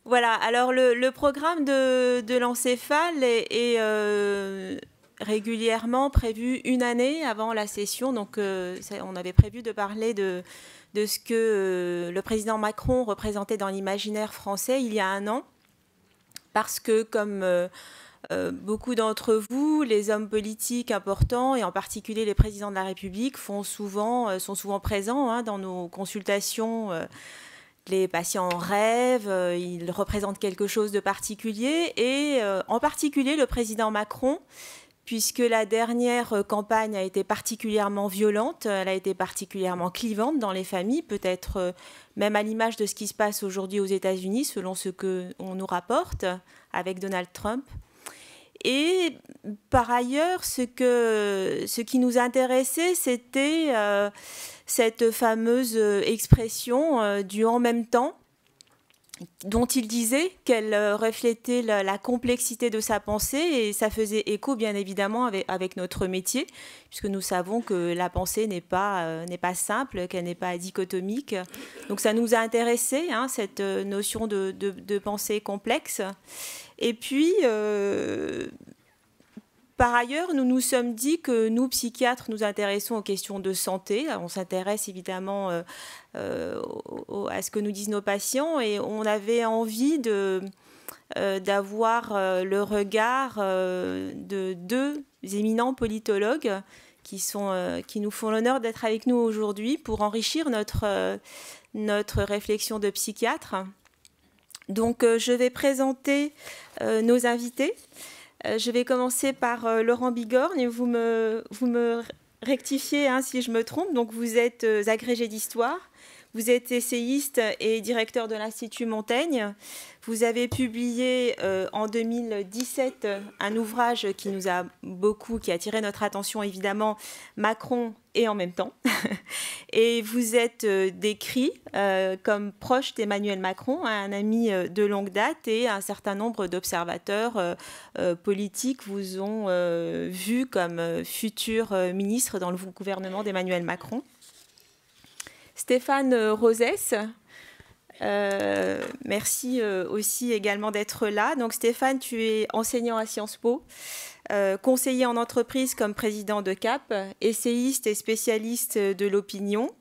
Voilà, alors le programme de l'encéphale est régulièrement prévu une année avant la session. Donc, on avait prévu de parler de ce que le président Macron représentait dans l'imaginaire français il y a un an. Parce que, comme beaucoup d'entre vous, les hommes politiques importants, et en particulier les présidents de la République, sont souvent présents dans nos consultations. Les patients rêvent, ils représentent quelque chose de particulier, et en particulier le président Macron, puisque la dernière campagne a été particulièrement violente, elle a été particulièrement clivante dans les familles, peut-être même à l'image de ce qui se passe aujourd'hui aux États-Unis, selon ce qu'on nous rapporte avec Donald Trump. Et par ailleurs, ce qui nous intéressait, c'était cette fameuse expression du « en même temps », dont il disait qu'elle reflétait la complexité de sa pensée, et ça faisait écho bien évidemment avec notre métier, puisque nous savons que la pensée n'est pas simple, qu'elle n'est pas dichotomique. Donc ça nous a intéressé, cette notion de pensée complexe. Et puis, par ailleurs, nous nous sommes dit que nous, psychiatres, nous intéressons aux questions de santé. On s'intéresse évidemment à ce que nous disent nos patients, et on avait envie d'avoir le regard de deux éminents politologues qui nous font l'honneur d'être avec nous aujourd'hui pour enrichir notre réflexion de psychiatre. Donc, je vais présenter nos invités. Je vais commencer par Laurent Bigorgne. Vous me rectifiez si je me trompe. Donc, vous êtes agrégé d'histoire. Vous êtes essayiste et directeur de l'Institut Montaigne. Vous avez publié en 2017 un ouvrage qui a attiré notre attention, évidemment, Macron et en même temps. Et vous êtes décrit comme proche d'Emmanuel Macron, un ami de longue date, et un certain nombre d'observateurs politiques vous ont vu comme futur ministre dans le gouvernement d'Emmanuel Macron. Stéphane Rosès, merci aussi également d'être là. Donc Stéphane, tu es enseignant à Sciences Po, conseiller en entreprise comme président de CAP, essayiste et spécialiste de l'opinion,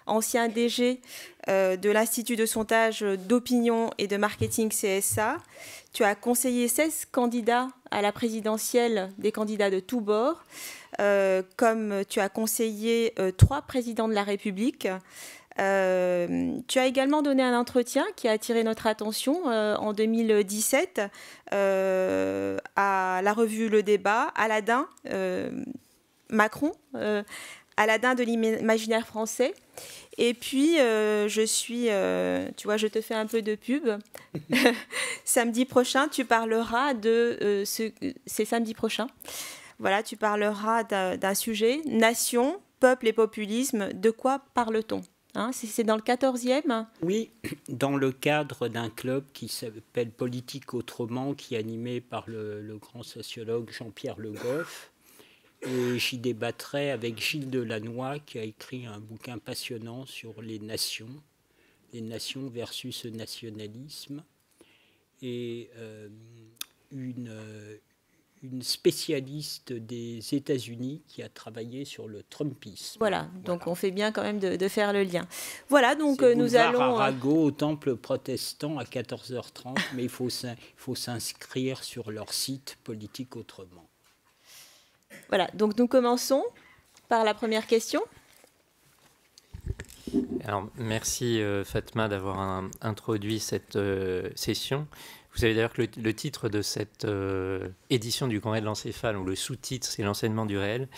ancien DG de l'Institut de sondage d'opinion et de marketing CSA. Tu as conseillé 16 candidats à la présidentielle, des candidats de tous bords, comme tu as conseillé 3 présidents de la République. Tu as également donné un entretien qui a attiré notre attention en 2017 à la revue Le Débat, Aladin, Macron, Aladin de l'imaginaire français. Et puis, tu vois, je te fais un peu de pub. Samedi prochain, tu parleras c'est samedi prochain. Voilà, tu parleras d'un sujet, nation, peuple et populisme. De quoi parle-t-on ? C'est dans le 14e ? Oui, dans le cadre d'un club qui s'appelle Politique Autrement, qui est animé par le grand sociologue Jean-Pierre Le Goff. Et j'y débattrai avec Gilles Delannoy, qui a écrit un bouquin passionnant sur les nations versus le nationalisme, et une spécialiste des États-Unis qui a travaillé sur le Trumpisme. Voilà, donc on fait bien quand même de faire le lien. Voilà, donc nous allons... Arago au temple protestant à 14h30, mais il faut s'inscrire sur leur site Politique Autrement. Voilà, donc nous commençons par la première question. Alors, merci Fatma d'avoir introduit cette session. Vous savez d'ailleurs que le titre de cette édition du Congrès de l'encéphale, ou le sous-titre, c'est l'enseignement du réel.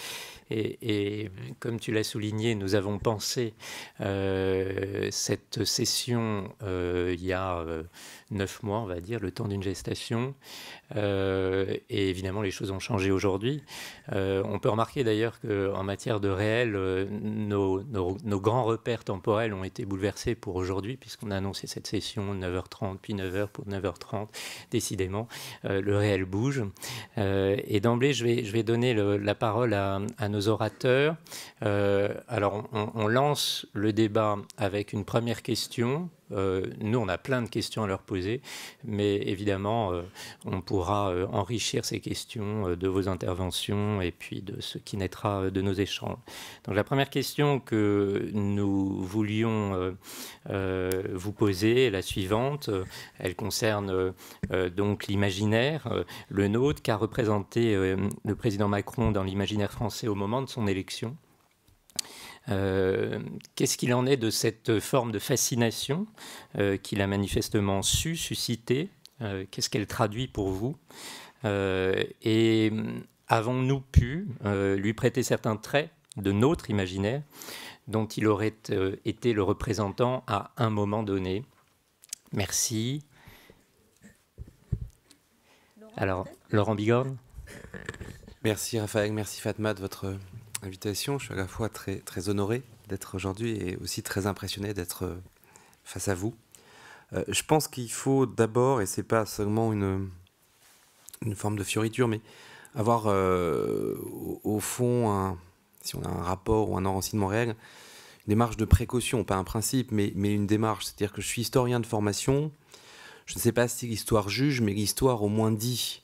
Et comme tu l'as souligné, nous avons pensé cette session il y a 9 mois, on va dire, le temps d'une gestation. Et évidemment, les choses ont changé aujourd'hui. On peut remarquer d'ailleurs qu'en matière de réel, nos grands repères temporels ont été bouleversés pour aujourd'hui, puisqu'on a annoncé cette session 9h30, puis 9h pour 9h30. Décidément, le réel bouge. Et d'emblée, je vais donner la parole à nos orateurs. Alors, on lance le débat avec une première question Nous, on a plein de questions à leur poser, mais évidemment, on pourra enrichir ces questions de vos interventions et puis de ce qui naîtra de nos échanges. Donc la première question que nous voulions vous poser est la suivante. Elle concerne donc l'imaginaire, le nôtre, qu'a représenté le président Macron dans l'imaginaire français au moment de son élection. Qu'est-ce qu'il en est de cette forme de fascination qu'il a manifestement su susciter? Qu'est-ce qu'elle traduit pour vous? Et avons-nous pu lui prêter certains traits de notre imaginaire dont il aurait été le représentant à un moment donné? Merci. Alors, Laurent Bigorne. Merci Raphaël, merci Fatma de votre invitation. Je suis à la fois très, très honoré d'être aujourd'hui et aussi très impressionné d'être face à vous. Je pense qu'il faut d'abord, et c'est pas seulement une forme de fioriture, mais avoir au fond, si on a un rapport ou un enracinement réel, une démarche de précaution, pas un principe, mais une démarche. C'est-à-dire que je suis historien de formation, je ne sais pas si l'histoire juge, mais l'histoire au moins dit.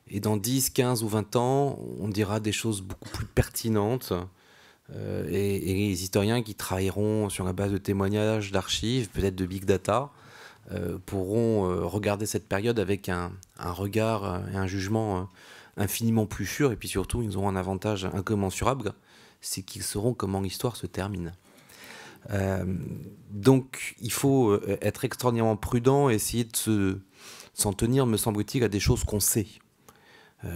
Et dans 10, 15 ou 20 ans, on dira des choses beaucoup plus pertinentes. Et les historiens qui travailleront sur la base de témoignages, d'archives, peut-être de big data, pourront regarder cette période avec un regard et un jugement infiniment plus sûr. Et puis surtout, ils auront un avantage incommensurable, c'est qu'ils sauront comment l'histoire se termine. Donc, il faut être extraordinairement prudent et essayer de s'en tenir, me semble-t-il, à des choses qu'on sait.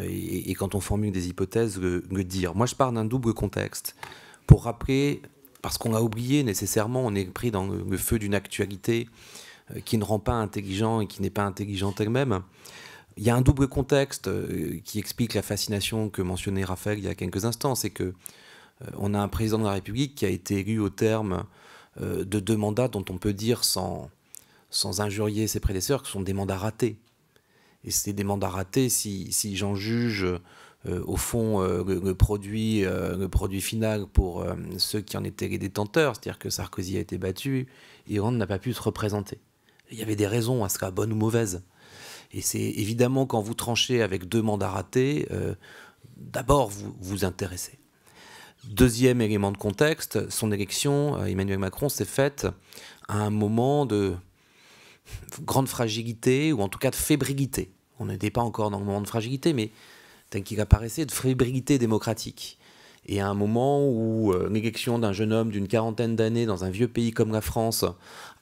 Et quand on formule des hypothèses, le dire. Moi, je pars d'un double contexte pour rappeler, parce qu'on l'a oublié nécessairement, on est pris dans le feu d'une actualité qui ne rend pas intelligent et qui n'est pas intelligente elle-même. Il y a un double contexte qui explique la fascination que mentionnait Raphaël il y a quelques instants, c'est que on a un président de la République qui a été élu au terme de 2 mandats dont on peut dire sans injurier ses prédécesseurs que ce sont des mandats ratés. Et c'est des mandats ratés si j'en juge au fond le produit final pour ceux qui en étaient les détenteurs, c'est-à-dire que Sarkozy a été battu et Hollande n'a pas pu se représenter. Il y avait des raisons à cela, bonnes ou mauvaises. Et c'est évidemment quand vous tranchez avec 2 mandats ratés, d'abord vous vous intéressez. Deuxième élément de contexte, son élection, Emmanuel Macron, s'est faite à un moment de grande fragilité, ou en tout cas de fébrilité. On n'était pas encore dans le moment de fragilité, mais tel qu'il apparaissait, de fébrilité démocratique. Et à un moment où l'élection d'un jeune homme d'une 40aine d'années dans un vieux pays comme la France,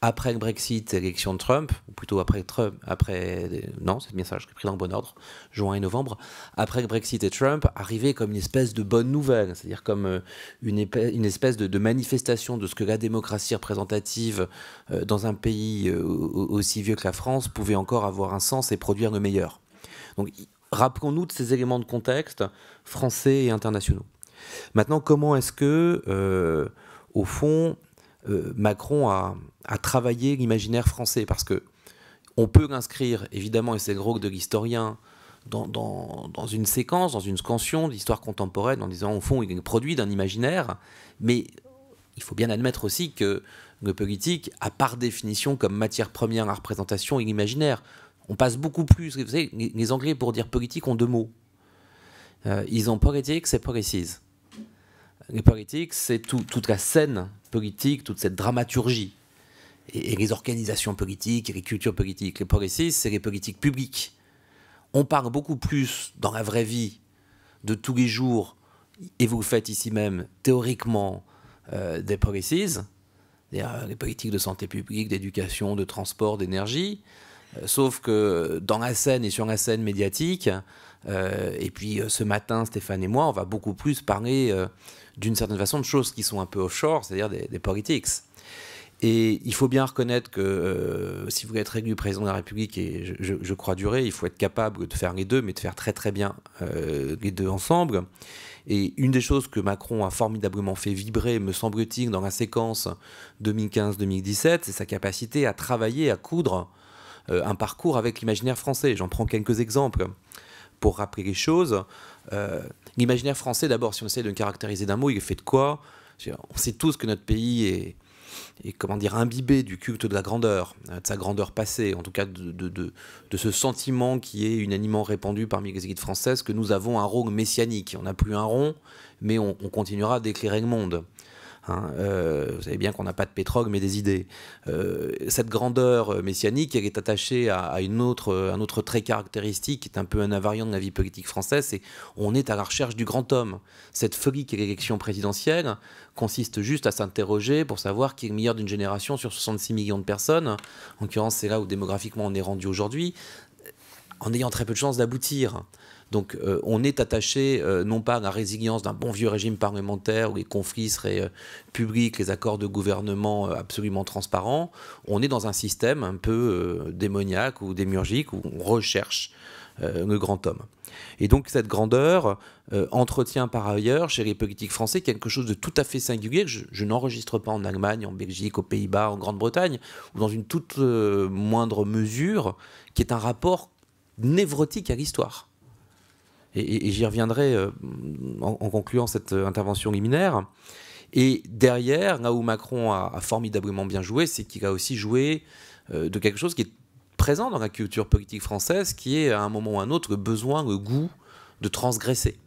après le Brexit, l'élection de Trump, ou plutôt non, c'est bien ça, je l'ai pris dans le bon ordre, juin et novembre, après le Brexit et Trump, arrivait comme une espèce de bonne nouvelle, c'est-à-dire comme une espèce de manifestation de ce que la démocratie représentative dans un pays aussi vieux que la France pouvait encore avoir un sens et produire le meilleur. Donc rappelons-nous de ces éléments de contexte français et internationaux. Maintenant, comment est-ce que, au fond, Macron a travaillé l'imaginaire français? Parce que on peut l'inscrire, évidemment, et c'est le rôle de l'historien, dans une séquence, dans une scansion d'histoire contemporaine, en disant, au fond, il est le produit d'un imaginaire, mais il faut bien admettre aussi que le politique a par définition comme matière première la représentation et l'imaginaire. On passe beaucoup plus... Vous savez, les Anglais, pour dire politique, ont 2 mots. Ils ont politics et policies. Les politiques, c'est toute la scène politique, toute cette dramaturgie. Et les organisations politiques, et les cultures politiques. Les policies, c'est les politiques publiques. On parle beaucoup plus dans la vraie vie de tous les jours, et vous le faites ici même, théoriquement, des policies, les politiques de santé publique, d'éducation, de transport, d'énergie, sauf que dans la scène et sur la scène médiatique, et puis ce matin, Stéphane et moi, on va beaucoup plus parler d'une certaine façon de choses qui sont un peu offshore, c'est-à-dire des politics. Et il faut bien reconnaître que si vous voulez être élu président de la République, et je crois durer, il faut être capable de faire les deux, mais de faire très très bien les deux ensemble. Et une des choses que Macron a formidablement fait vibrer, me semble-t-il, dans la séquence 2015-2017, c'est sa capacité à travailler, à coudre un parcours avec l'imaginaire français. J'en prends quelques exemples pour rappeler les choses. L'imaginaire français, d'abord, si on essaie de le caractériser d'un mot, il est fait de quoi? On sait tous que notre pays comment dire, imbibé du culte de la grandeur, de sa grandeur passée, en tout cas de ce sentiment qui est unanimement répandu parmi les élites françaises que nous avons un rôle messianique. On n'a plus un rond, mais on continuera d'éclairer le monde. Hein, vous savez bien qu'on n'a pas de pétrole, mais des idées. Cette grandeur messianique, elle est attachée à un autre trait caractéristique, qui est un peu un invariant de la vie politique française, c'est on est à la recherche du grand homme. Cette folie qu'est l'élection présidentielle consiste juste à s'interroger pour savoir qui est le meilleur d'une génération sur 66 millions de personnes. En l'occurrence, c'est là où démographiquement on est rendu aujourd'hui, en ayant très peu de chances d'aboutir. Donc on est attaché non pas à la résilience d'un bon vieux régime parlementaire où les conflits seraient publics, les accords de gouvernement absolument transparents. On est dans un système un peu démoniaque ou démiurgique où on recherche le grand homme. Et donc cette grandeur entretient par ailleurs chez les politiques français quelque chose de tout à fait singulier que je n'enregistre pas en Allemagne, en Belgique, aux Pays-Bas, en Grande-Bretagne, ou dans une toute moindre mesure, qui est un rapport névrotique à l'histoire. Et j'y reviendrai en concluant cette intervention liminaire. Et derrière, là où Macron a formidablement bien joué, c'est qu'il a aussi joué de quelque chose qui est présent dans la culture politique française, qui est à un moment ou à un autre le besoin, le goût de transgresser.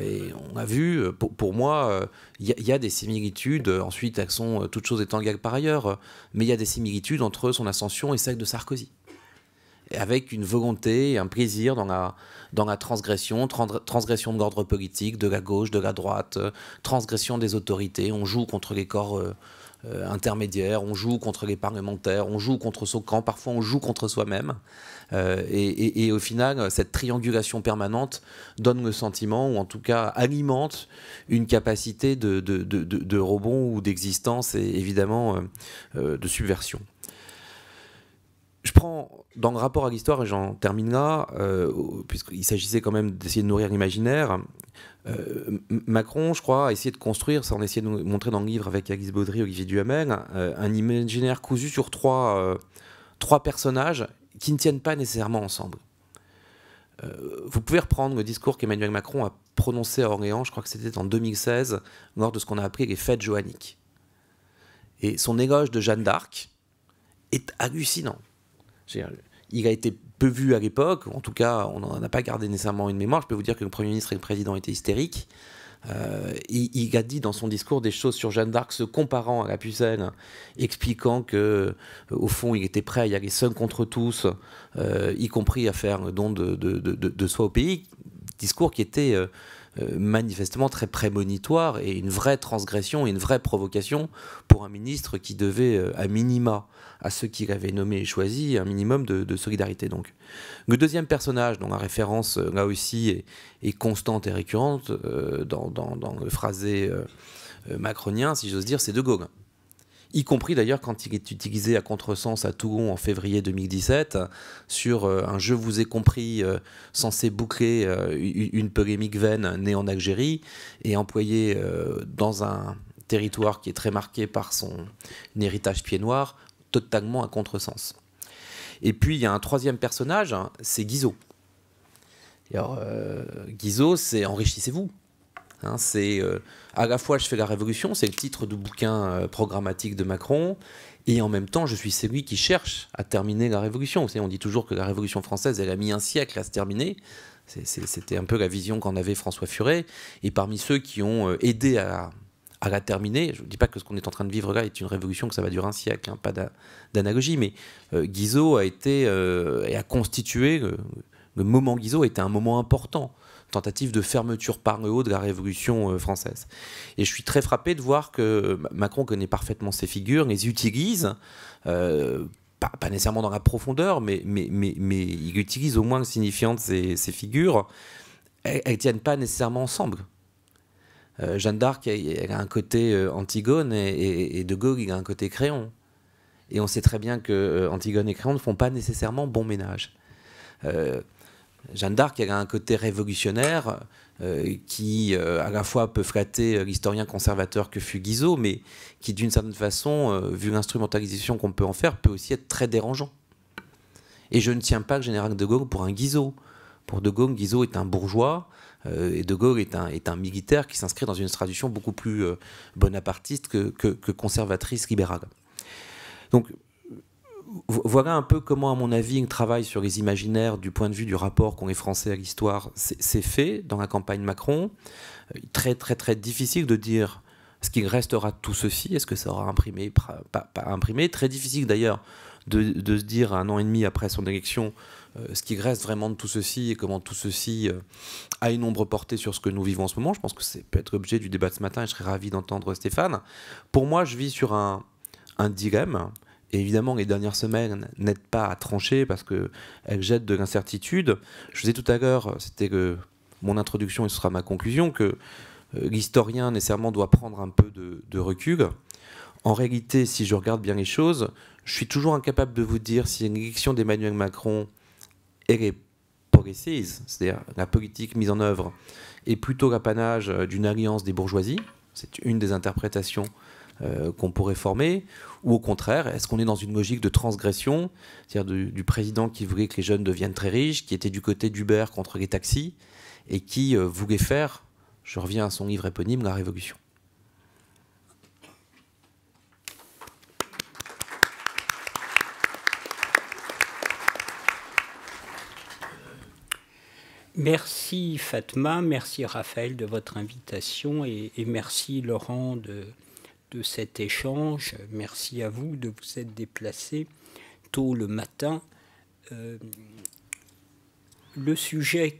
Et on a vu, pour moi, il y a des similitudes, ensuite elles sont toutes choses étant égales par ailleurs, mais il y a des similitudes entre son ascension et celle de Sarkozy. Avec une volonté, un plaisir dans la transgression de l'ordre politique, de la gauche, de la droite, transgression des autorités. On joue contre les corps intermédiaires, on joue contre les parlementaires, on joue contre son camp, parfois on joue contre soi-même. Et au final, cette triangulation permanente donne le sentiment, ou en tout cas alimente une capacité de rebond ou d'existence et évidemment de subversion. Je prends dans le rapport à l'histoire, et j'en termine là, puisqu'il s'agissait quand même d'essayer de nourrir l'imaginaire, Macron, je crois, a essayé de construire, ça on a essayé de nous montrer dans le livre avec Alice Baudry, Olivier Duhamel, un imaginaire cousu sur trois personnages qui ne tiennent pas nécessairement ensemble. Vous pouvez reprendre le discours qu'Emmanuel Macron a prononcé à Orléans, je crois que c'était en 2016, lors de ce qu'on a appelé les fêtes joanniques. Et son éloge de Jeanne d'Arc est hallucinant. Il a été peu vu à l'époque, en tout cas on n'en a pas gardé nécessairement une mémoire. Je peux vous dire que le Premier ministre et le Président étaient hystériques. Il a dit dans son discours des choses sur Jeanne d'Arc se comparant à la pucelle, expliquant que au fond il était prêt à y aller seul contre tous, y compris à faire le don de soi au pays. Discours qui était manifestement très prémonitoire et une vraie transgression et une vraie provocation pour un ministre qui devait, à minima, à ceux qu'il avait nommés et choisis, un minimum de solidarité. Donc. Le deuxième personnage, dont la référence, là aussi, est constante et récurrente dans le phrasé macronien, si j'ose dire, c'est De Gaulle. Y compris d'ailleurs quand il est utilisé à contresens à Toulon en février 2017 sur un « je vous ai compris » censé boucler une polémique vaine née en Algérie et employé dans un territoire qui est très marqué par son héritage pied noir, totalement à contresens. Et puis il y a un troisième personnage, hein, c'est Guizot. Et alors, Guizot, c'est « enrichissez-vous ». Hein, c'est à la fois je fais la révolution, c'est le titre du bouquin programmatique de Macron, et en même temps je suis celui qui cherche à terminer la révolution. Vous savez, on dit toujours que la révolution française elle a mis un siècle à se terminer. C'était un peu la vision qu'en avait François Furet, et parmi ceux qui ont aidé à la terminer, je ne dis pas que ce qu'on est en train de vivre là est une révolution, que ça va durer un siècle, hein, pas d'analogie, mais Guizot a été et a constitué, le moment Guizot était un moment important, tentative de fermeture par le haut de la Révolution française. Et je suis très frappé de voir que Macron connaît parfaitement ces figures, les utilise, pas nécessairement dans la profondeur, mais il utilise au moins le signifiant de ces figures. Elles ne tiennent pas nécessairement ensemble. Jeanne d'Arc, elle a un côté Antigone, et De Gaulle, il a un côté Créon. Et on sait très bien que Antigone et Créon ne font pas nécessairement bon ménage. Jeanne d'Arc, elle a un côté révolutionnaire qui, à la fois, peut flatter l'historien conservateur que fut Guizot, mais qui, d'une certaine façon, vu l'instrumentalisation qu'on peut en faire, peut aussi être très dérangeant. Et je ne tiens pas le général de Gaulle pour un Guizot. Pour de Gaulle, Guizot est un bourgeois Et De Gaulle est un militaire qui s'inscrit dans une tradition beaucoup plus bonapartiste que conservatrice libérale. Donc voilà un peu comment, à mon avis, un travail sur les imaginaires du point de vue du rapport qu'ont les Français à l'histoire s'est fait dans la campagne Macron. Très très très difficile de dire ce qu'il restera de tout ceci, est-ce que ça aura imprimé, pas imprimé. Très difficile d'ailleurs de se dire 1 an et demi après son élection ce qui reste vraiment de tout ceci et comment tout ceci a une ombre portée sur ce que nous vivons en ce moment. Je pense que c'est peut-être l'objet du débat de ce matin et je serais ravi d'entendre Stéphane. Pour moi, je vis sur un dilemme. Et évidemment, les dernières semaines n'aident pas à trancher parce qu'elles jettent de l'incertitude. Je disais tout à l'heure, c'était mon introduction et ce sera ma conclusion, que l'historien nécessairement doit prendre un peu de recul. En réalité, si je regarde bien les choses, je suis toujours incapable de vous dire si l'élection d'Emmanuel Macron et les policies, c'est-à-dire la politique mise en œuvre, est plutôt l'apanage d'une alliance des bourgeoisies. C'est une des interprétations qu'on pourrait former, ou au contraire, est-ce qu'on est dans une logique de transgression, c'est-à-dire du président qui voulait que les jeunes deviennent très riches, qui était du côté d'Uber contre les taxis, et qui voulait faire, je reviens à son livre éponyme, La Révolution. Merci Fatma, merci Raphaël de votre invitation et merci Laurent de cet échange. Merci à vous de vous être déplacés tôt le matin. Le sujet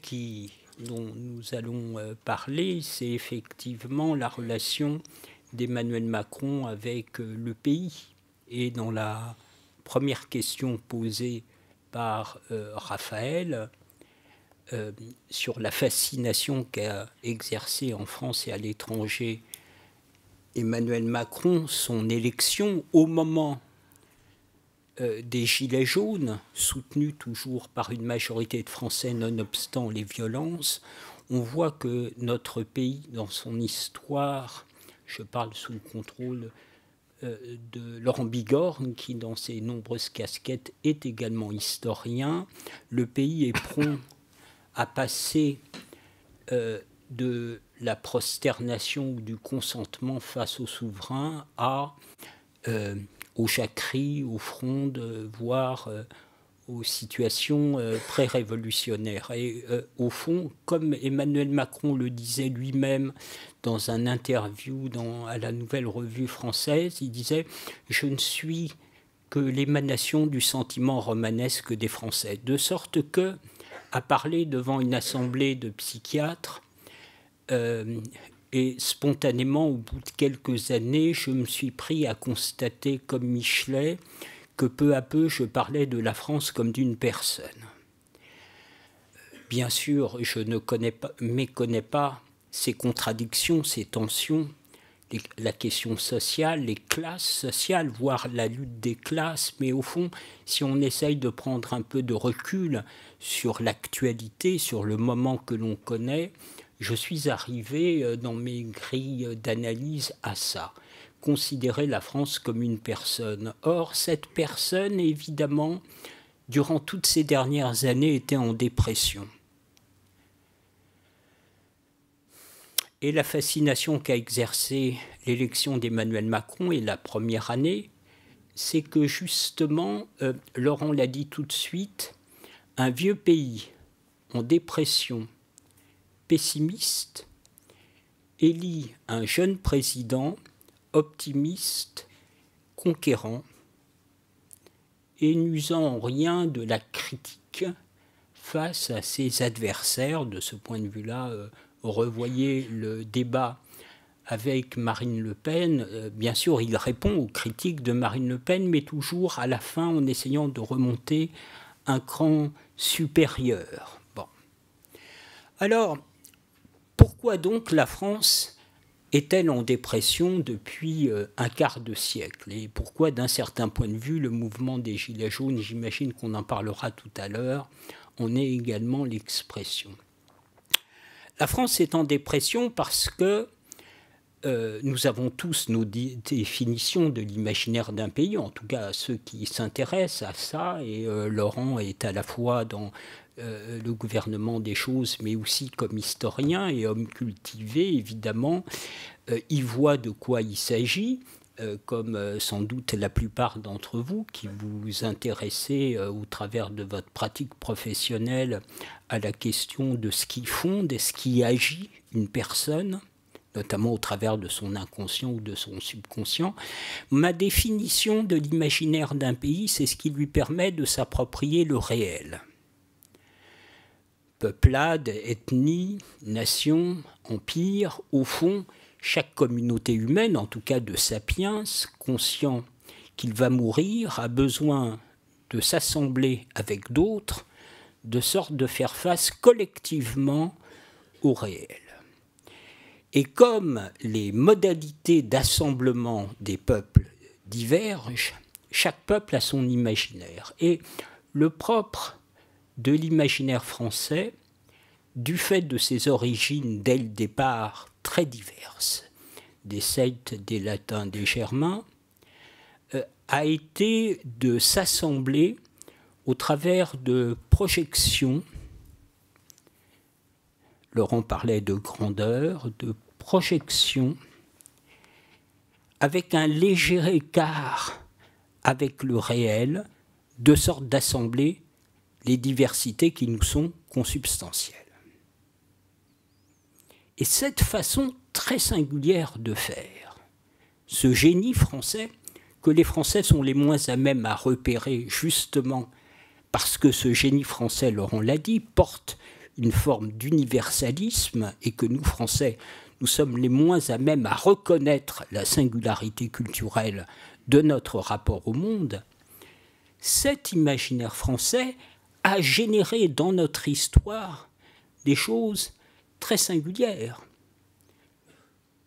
dont nous allons parler, c'est effectivement la relation d'Emmanuel Macron avec le pays. Et dans la première question posée par Raphaël, sur la fascination qu'a exercée en France et à l'étranger Emmanuel Macron, son élection au moment des Gilets jaunes, soutenu toujours par une majorité de Français nonobstant les violences, on voit que notre pays, dans son histoire, je parle sous le contrôle de Laurent Bigorne, qui dans ses nombreuses casquettes est également historien, le pays est prompt à passer de la prosternation ou du consentement face au souverain aux jacqueries, aux frondes, voire aux situations pré-révolutionnaires. Et au fond, comme Emmanuel Macron le disait lui-même dans un interview à la Nouvelle Revue Française, il disait « Je ne suis que l'émanation du sentiment romanesque des Français ». De sorte que, à parler devant une assemblée de psychiatres, et spontanément, au bout de quelques années, je me suis pris à constater, comme Michelet, que peu à peu, je parlais de la France comme d'une personne. Bien sûr, je ne méconnais pas ces contradictions, ces tensions, la question sociale, les classes sociales, voire la lutte des classes, mais au fond, si on essaye de prendre un peu de recul sur l'actualité, sur le moment que l'on connaît, je suis arrivé dans mes grilles d'analyse à ça, considérer la France comme une personne. Or, cette personne, évidemment, durant toutes ces dernières années, était en dépression. Et la fascination qu'a exercée l'élection d'Emmanuel Macron et la première année, c'est que justement, Laurent l'a dit tout de suite, un vieux pays en dépression, pessimiste, élit un jeune président optimiste, conquérant, et n'usant en rien de la critique face à ses adversaires. De ce point de vue-là, revoyez le débat avec Marine Le Pen. Bien sûr, il répond aux critiques de Marine Le Pen, mais toujours à la fin en essayant de remonter un cran supérieur. Bon. Alors, pourquoi donc la France est-elle en dépression depuis un quart de siècle? Et pourquoi, d'un certain point de vue, le mouvement des Gilets jaunes, j'imagine qu'on en parlera tout à l'heure, en est également l'expression? La France est en dépression parce que nous avons tous nos définitions de l'imaginaire d'un pays, en tout cas ceux qui s'intéressent à ça, et Laurent est à la fois dans le gouvernement des choses, mais aussi comme historien et homme cultivé, évidemment, il voit de quoi il s'agit, comme sans doute la plupart d'entre vous qui vous intéressez au travers de votre pratique professionnelle à la question de ce qui fonde et ce qui agit une personne, notamment au travers de son inconscient ou de son subconscient. Ma définition de l'imaginaire d'un pays, c'est ce qui lui permet de s'approprier le réel. Peuplade, ethnie, nation, empire, au fond, chaque communauté humaine, en tout cas de sapiens, conscient qu'il va mourir, a besoin de s'assembler avec d'autres, de sorte de faire face collectivement au réel. Et comme les modalités d'assemblement des peuples divergent, chaque peuple a son imaginaire. Et le propre de l'imaginaire français, du fait de ses origines dès le départ très diverses, des Celtes, des Latins, des Germains, a été de s'assembler au travers de projections. Laurent parlait de grandeur, de projection, avec un léger écart avec le réel, de sorte d'assembler les diversités qui nous sont consubstantielles. Et cette façon très singulière de faire, ce génie français, que les Français sont les moins à même à repérer justement parce que ce génie français, Laurent l'a dit, porte une forme d'universalisme et que nous, Français, nous sommes les moins à même à reconnaître la singularité culturelle de notre rapport au monde, cet imaginaire français a généré dans notre histoire des choses très singulières.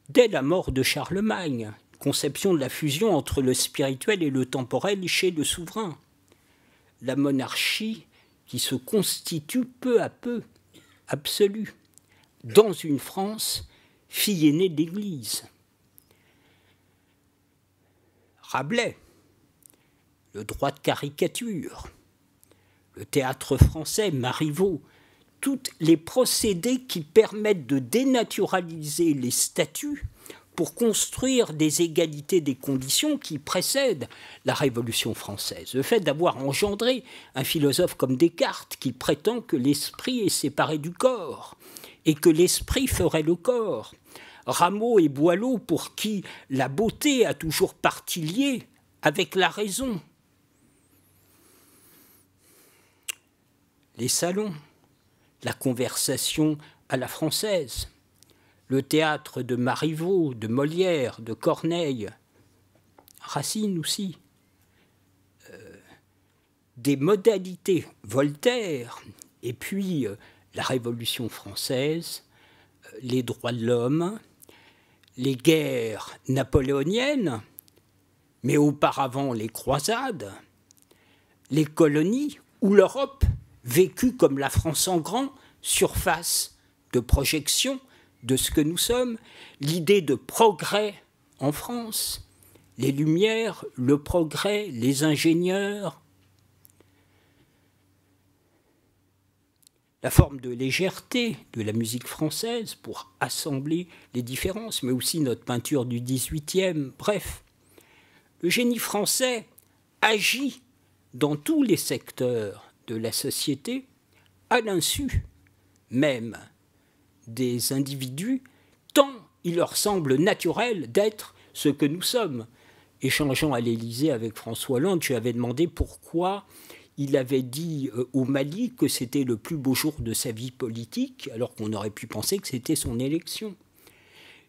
Dès la mort de Charlemagne, conception de la fusion entre le spirituel et le temporel chez le souverain, la monarchie qui se constitue peu à peu absolue dans une France fille aînée de l'Église. Rabelais, le droit de caricature, le théâtre français, Marivaux, tous les procédés qui permettent de dénaturaliser les statuts pour construire des égalités des conditions qui précèdent la Révolution française. Le fait d'avoir engendré un philosophe comme Descartes qui prétend que l'esprit est séparé du corps et que l'esprit ferait le corps. Rameau et Boileau pour qui la beauté a toujours partie liée avec la raison. Les salons, la conversation à la française, le théâtre de Marivaux, de Molière, de Corneille, Racine aussi, des modalités, Voltaire, et puis la Révolution française, les droits de l'homme, les guerres napoléoniennes, mais auparavant les croisades, les colonies, ou l'Europe, vécue comme la France en grand, surface de projection de ce que nous sommes, l'idée de progrès en France, les Lumières, le progrès, les ingénieurs, la forme de légèreté de la musique française pour assembler les différences, mais aussi notre peinture du XVIIIe, bref. Le génie français agit dans tous les secteurs de la société à l'insu même des individus, tant il leur semble naturel d'être ce que nous sommes. Échangeant à l'Élysée avec François Hollande, je lui avais demandé pourquoi il avait dit au Mali que c'était le plus beau jour de sa vie politique, alors qu'on aurait pu penser que c'était son élection.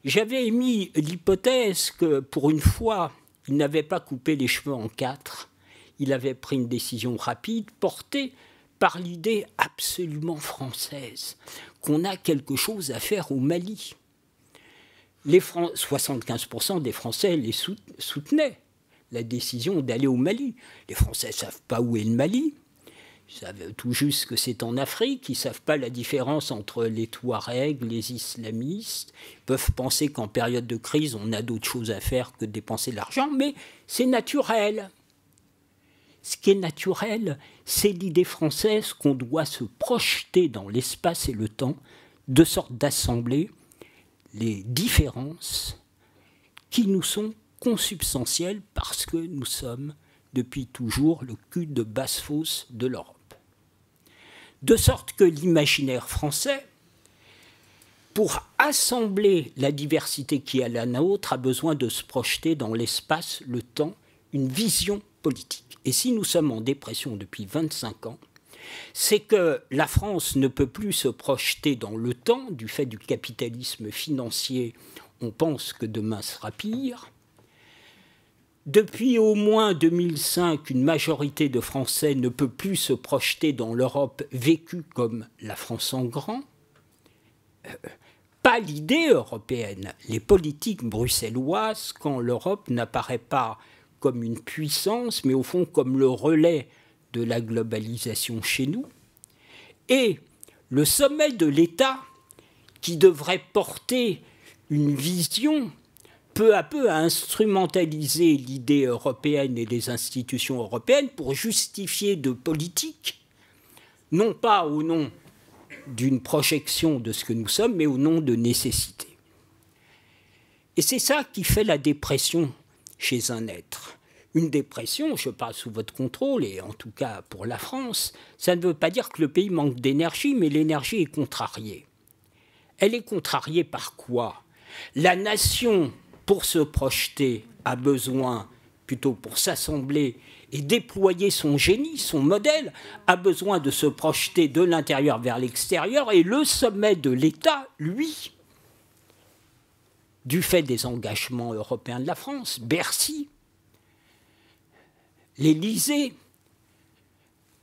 J'avais émis l'hypothèse que, pour une fois, il n'avait pas coupé les cheveux en quatre. Il avait pris une décision rapide, portée par l'idée absolument française qu'on a quelque chose à faire au Mali. 75% des Français les soutenaient, la décision d'aller au Mali. Les Français ne savent pas où est le Mali, ils savent tout juste que c'est en Afrique, ils ne savent pas la différence entre les Touaregs, les islamistes, ils peuvent penser qu'en période de crise, on a d'autres choses à faire que de dépenser de l'argent, mais c'est naturel. Ce qui est naturel, c'est l'idée française qu'on doit se projeter dans l'espace et le temps, de sorte d'assembler les différences qui nous sont consubstantielles parce que nous sommes depuis toujours le cul de basse-fosse de l'Europe. De sorte que l'imaginaire français, pour assembler la diversité qui est la nôtre, a besoin de se projeter dans l'espace, le temps, une vision politique. Et si nous sommes en dépression depuis 25 ans, c'est que la France ne peut plus se projeter dans le temps, du fait du capitalisme financier, on pense que demain sera pire. Depuis au moins 2005, une majorité de Français ne peut plus se projeter dans l'Europe vécue comme la France en grand. Pas l'idée européenne, les politiques bruxelloises, quand l'Europe n'apparaît pas comme une puissance, mais au fond comme le relais de la globalisation chez nous. Et le sommet de l'État, qui devrait porter une vision, peu à peu a instrumentalisé l'idée européenne et les institutions européennes pour justifier de politiques, non pas au nom d'une projection de ce que nous sommes, mais au nom de nécessité. Et c'est ça qui fait la dépression chez un être. Une dépression, je parle sous votre contrôle, et en tout cas pour la France, ça ne veut pas dire que le pays manque d'énergie, mais l'énergie est contrariée. Elle est contrariée par quoi? La nation, pour se projeter, a besoin, plutôt pour s'assembler et déployer son génie, son modèle, a besoin de se projeter de l'intérieur vers l'extérieur, et le sommet de l'État, lui, du fait des engagements européens de la France, Bercy, l'Élysée,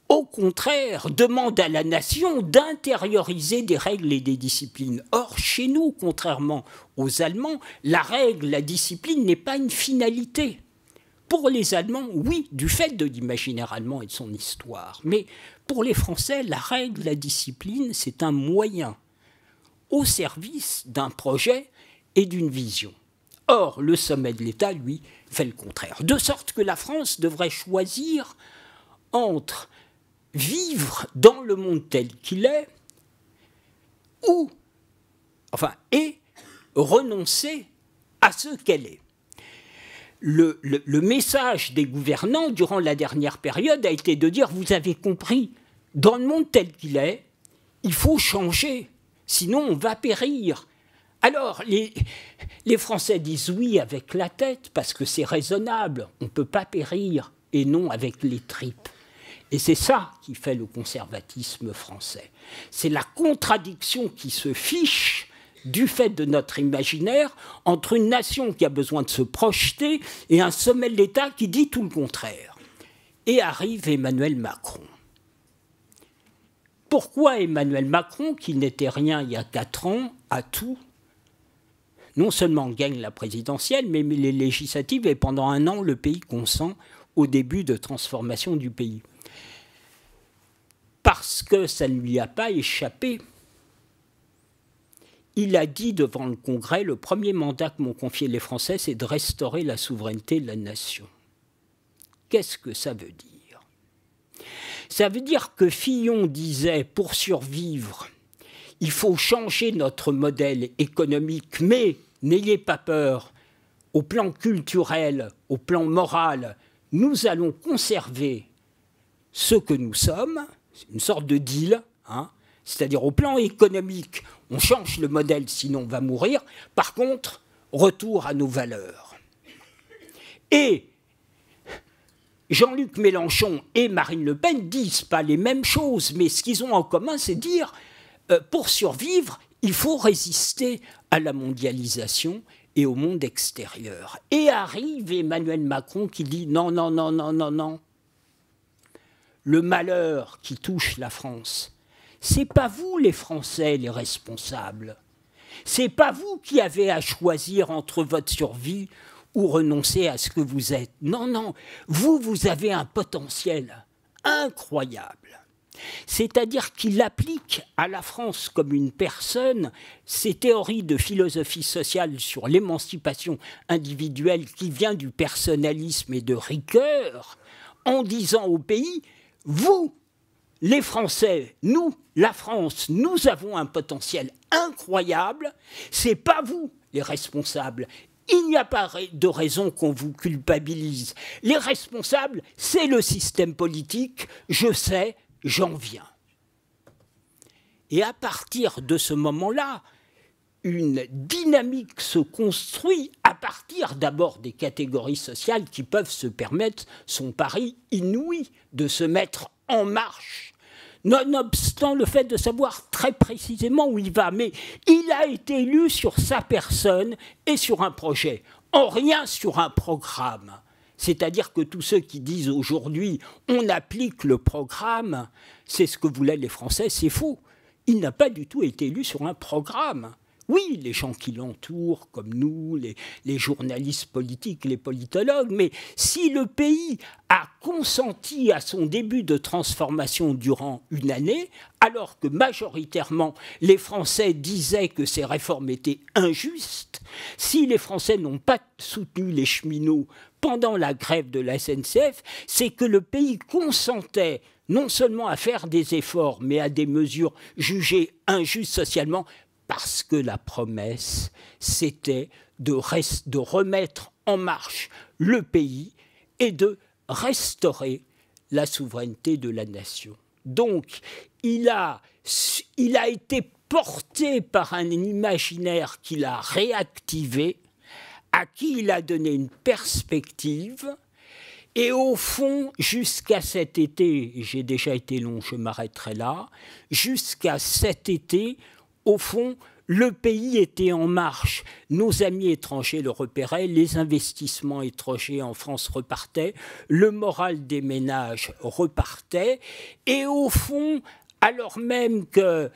au contraire, demande à la nation d'intérioriser des règles et des disciplines. Or, chez nous, contrairement aux Allemands, la règle, la discipline n'est pas une finalité. Pour les Allemands, oui, du fait de l'imaginaire allemand et de son histoire. Mais pour les Français, la règle, la discipline, c'est un moyen au service d'un projet et d'une vision. Or, le sommet de l'État, lui, fait le contraire. De sorte que la France devrait choisir entre vivre dans le monde tel qu'il est, et renoncer à ce qu'elle est. Le message des gouvernants durant la dernière période a été de dire, vous avez compris, dans le monde tel qu'il est, il faut changer, sinon on va périr. Alors, les Français disent oui avec la tête, parce que c'est raisonnable, on ne peut pas périr, et non avec les tripes. Et c'est ça qui fait le conservatisme français. C'est la contradiction qui se fiche du fait de notre imaginaire entre une nation qui a besoin de se projeter et un sommet de l'État qui dit tout le contraire. Et arrive Emmanuel Macron. Pourquoi Emmanuel Macron, qui n'était rien il y a 4 ans, a tout, non seulement gagne la présidentielle, mais les législatives, et pendant 1 an, le pays consent au début de transformation du pays. Parce que ça ne lui a pas échappé. Il a dit devant le Congrès, le premier mandat que m'ont confié les Français, c'est de restaurer la souveraineté de la nation. Qu'est-ce que ça veut dire? Ça veut dire que Fillon disait, pour survivre, il faut changer notre modèle économique, mais n'ayez pas peur, au plan culturel, au plan moral, nous allons conserver ce que nous sommes, c'est une sorte de deal, hein, c'est-à-dire au plan économique, on change le modèle, sinon on va mourir. Par contre, retour à nos valeurs. Et Jean-Luc Mélenchon et Marine Le Pen disent pas les mêmes choses, mais ce qu'ils ont en commun, c'est dire, pour survivre, il faut résister à la mondialisation et au monde extérieur. Et arrive Emmanuel Macron qui dit non, non, non, non, non, non. Le malheur qui touche la France, c'est pas vous les Français les responsables. C'est pas vous qui avez à choisir entre votre survie ou renoncer à ce que vous êtes. Non, non, vous avez un potentiel incroyable. C'est-à-dire qu'il applique à la France comme une personne ces théories de philosophie sociale sur l'émancipation individuelle qui vient du personnalisme et de Ricoeur, en disant au pays, vous, les Français, nous, la France, nous avons un potentiel incroyable, c'est pas vous les responsables. Il n'y a pas de raison qu'on vous culpabilise. Les responsables, c'est le système politique, je sais, j'en viens. Et à partir de ce moment-là, une dynamique se construit à partir d'abord des catégories sociales qui peuvent se permettre son pari inouï de se mettre en marche, nonobstant le fait de savoir très précisément où il va. Mais il a été élu sur sa personne et sur un projet, en rien sur un programme. C'est-à-dire que tous ceux qui disent aujourd'hui « on applique le programme », c'est ce que voulaient les Français, c'est faux. Il n'a pas du tout été élu sur un programme. Oui, les gens qui l'entourent, comme nous, les journalistes politiques, les politologues, mais si le pays a consenti à son début de transformation durant une année, alors que majoritairement les Français disaient que ces réformes étaient injustes, si les Français n'ont pas soutenu les cheminots pendant la grève de la SNCF, c'est que le pays consentait non seulement à faire des efforts, mais à des mesures jugées injustes socialement, parce que la promesse, c'était de remettre en marche le pays et de restaurer la souveraineté de la nation. Donc, il a été porté par un imaginaire qu'il a réactivé, à qui il a donné une perspective. Et au fond, jusqu'à cet été, j'ai déjà été long, je m'arrêterai là, jusqu'à cet été, au fond, le pays était en marche. Nos amis étrangers le repéraient, les investissements étrangers en France repartaient, le moral des ménages repartait. Et au fond, alors même que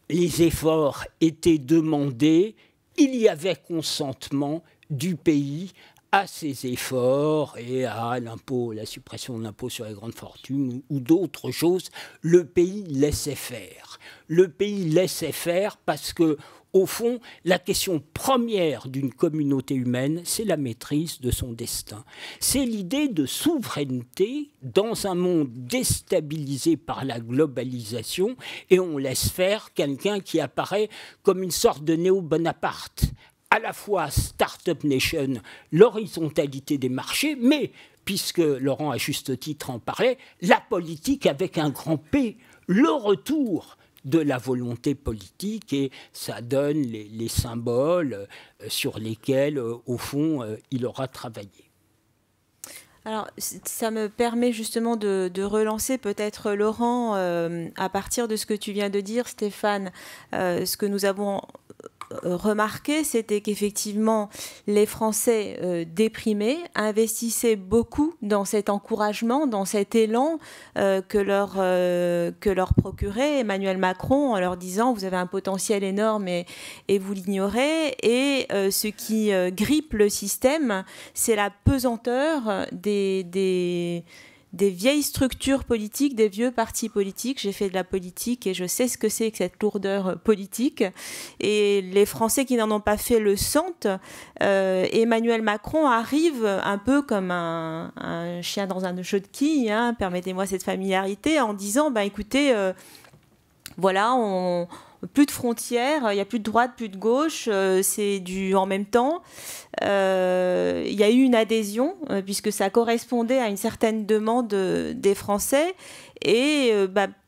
les efforts étaient demandés, il y avait consentement du pays à ces efforts et à l'impôt, la suppression de l'impôt sur les grandes fortunes ou d'autres choses. Le pays laissait faire. Le pays laissait faire parce que, au fond, la question première d'une communauté humaine, c'est la maîtrise de son destin. C'est l'idée de souveraineté dans un monde déstabilisé par la globalisation et on laisse faire quelqu'un qui apparaît comme une sorte de néo-Bonaparte. À la fois Startup Nation, l'horizontalité des marchés, mais, puisque Laurent à juste titre en parlait, la politique avec un grand P, le retour de la volonté politique, et ça donne les symboles sur lesquels, au fond, il aura travaillé. Alors, ça me permet justement de relancer peut-être Laurent, à partir de ce que tu viens de dire, Stéphane, ce que nous avons remarqué, c'était qu'effectivement, les Français déprimés investissaient beaucoup dans cet encouragement, dans cet élan que leur procurait Emmanuel Macron en leur disant « vous avez un potentiel énorme et vous l'ignorez ». Et ce qui grippe le système, c'est la pesanteur des vieilles structures politiques, des vieux partis politiques. J'ai fait de la politique et je sais ce que c'est que cette lourdeur politique. Et les Français qui n'en ont pas fait le sentent. Emmanuel Macron arrive un peu comme un chien dans un jeu de quilles, hein, permettez-moi cette familiarité, en disant bah, écoutez, voilà, plus de frontières, il n'y a plus de droite, plus de gauche, c'est du en même temps. Il y a eu une adhésion, puisque ça correspondait à une certaine demande des Français. Et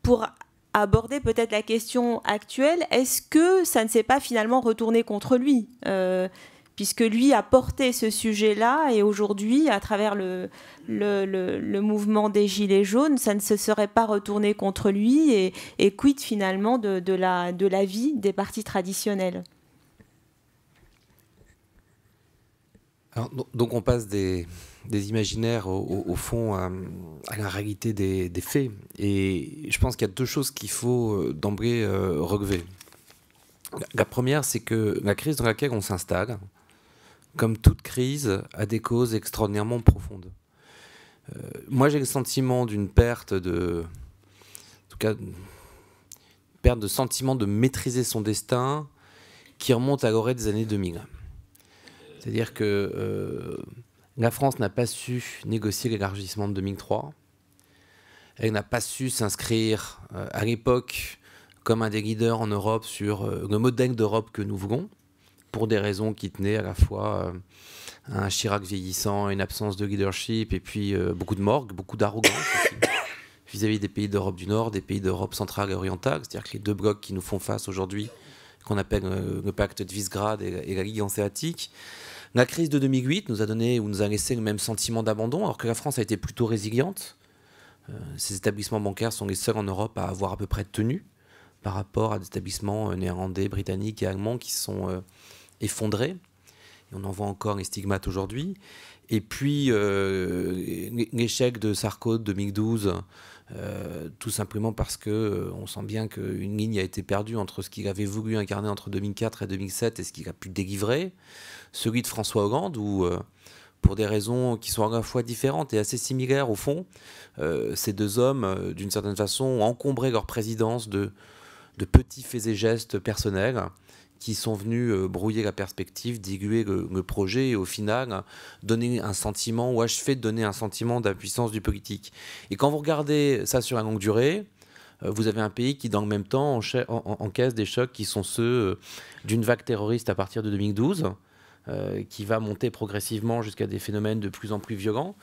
pour aborder peut-être la question actuelle, est-ce que ça ne s'est pas finalement retourné contre lui, puisque lui a porté ce sujet-là, et aujourd'hui, à travers le mouvement des Gilets jaunes, ça ne se serait pas retourné contre lui, et quid finalement de la vie des partis traditionnels? Alors, donc on passe des imaginaires au fond à la réalité des faits, et je pense qu'il y a deux choses qu'il faut d'emblée relever. La première, c'est que la crise dans laquelle on s'installe, comme toute crise, a des causes extraordinairement profondes. Moi, j'ai le sentiment d'une perte de sentiment de maîtriser son destin qui remonte à l'orée des années 2000. C'est-à-dire que La France n'a pas su négocier l'élargissement de 2003. Elle n'a pas su s'inscrire à l'époque comme un des leaders en Europe sur le modèle d'Europe que nous voulons, pour des raisons qui tenaient à la fois à un Chirac vieillissant, une absence de leadership, et puis beaucoup de morgue, beaucoup d'arrogance aussi, vis-à-vis des pays d'Europe du Nord, des pays d'Europe centrale et orientale, c'est-à-dire que les deux blocs qui nous font face aujourd'hui, qu'on appelle le pacte de Visegrad et la Ligue hanséatique. La crise de 2008 nous a donné ou nous a laissé le même sentiment d'abandon, alors que la France a été plutôt résiliente. Ces établissements bancaires sont les seuls en Europe à avoir à peu près tenu par rapport à des établissements néerlandais, britanniques et allemands qui sont effondrés. Et on en voit encore les stigmates aujourd'hui. Et puis, l'échec de Sarko de 2012, tout simplement parce qu'on sent bien qu'une ligne a été perdue entre ce qu'il avait voulu incarner entre 2004 et 2007 et ce qu'il a pu délivrer. Celui de François Hollande, où, pour des raisons qui sont à la fois différentes et assez similaires au fond, ces deux hommes, d'une certaine façon, ont encombré leur présidence de petits faits et gestes personnels qui sont venus brouiller la perspective, diluer le projet et au final donner un sentiment ou achever de donner un sentiment d'impuissance du politique. Et quand vous regardez ça sur la longue durée, vous avez un pays qui dans le même temps encaisse des chocs qui sont ceux d'une vague terroriste à partir de 2012, qui va monter progressivement jusqu'à des phénomènes de plus en plus violents,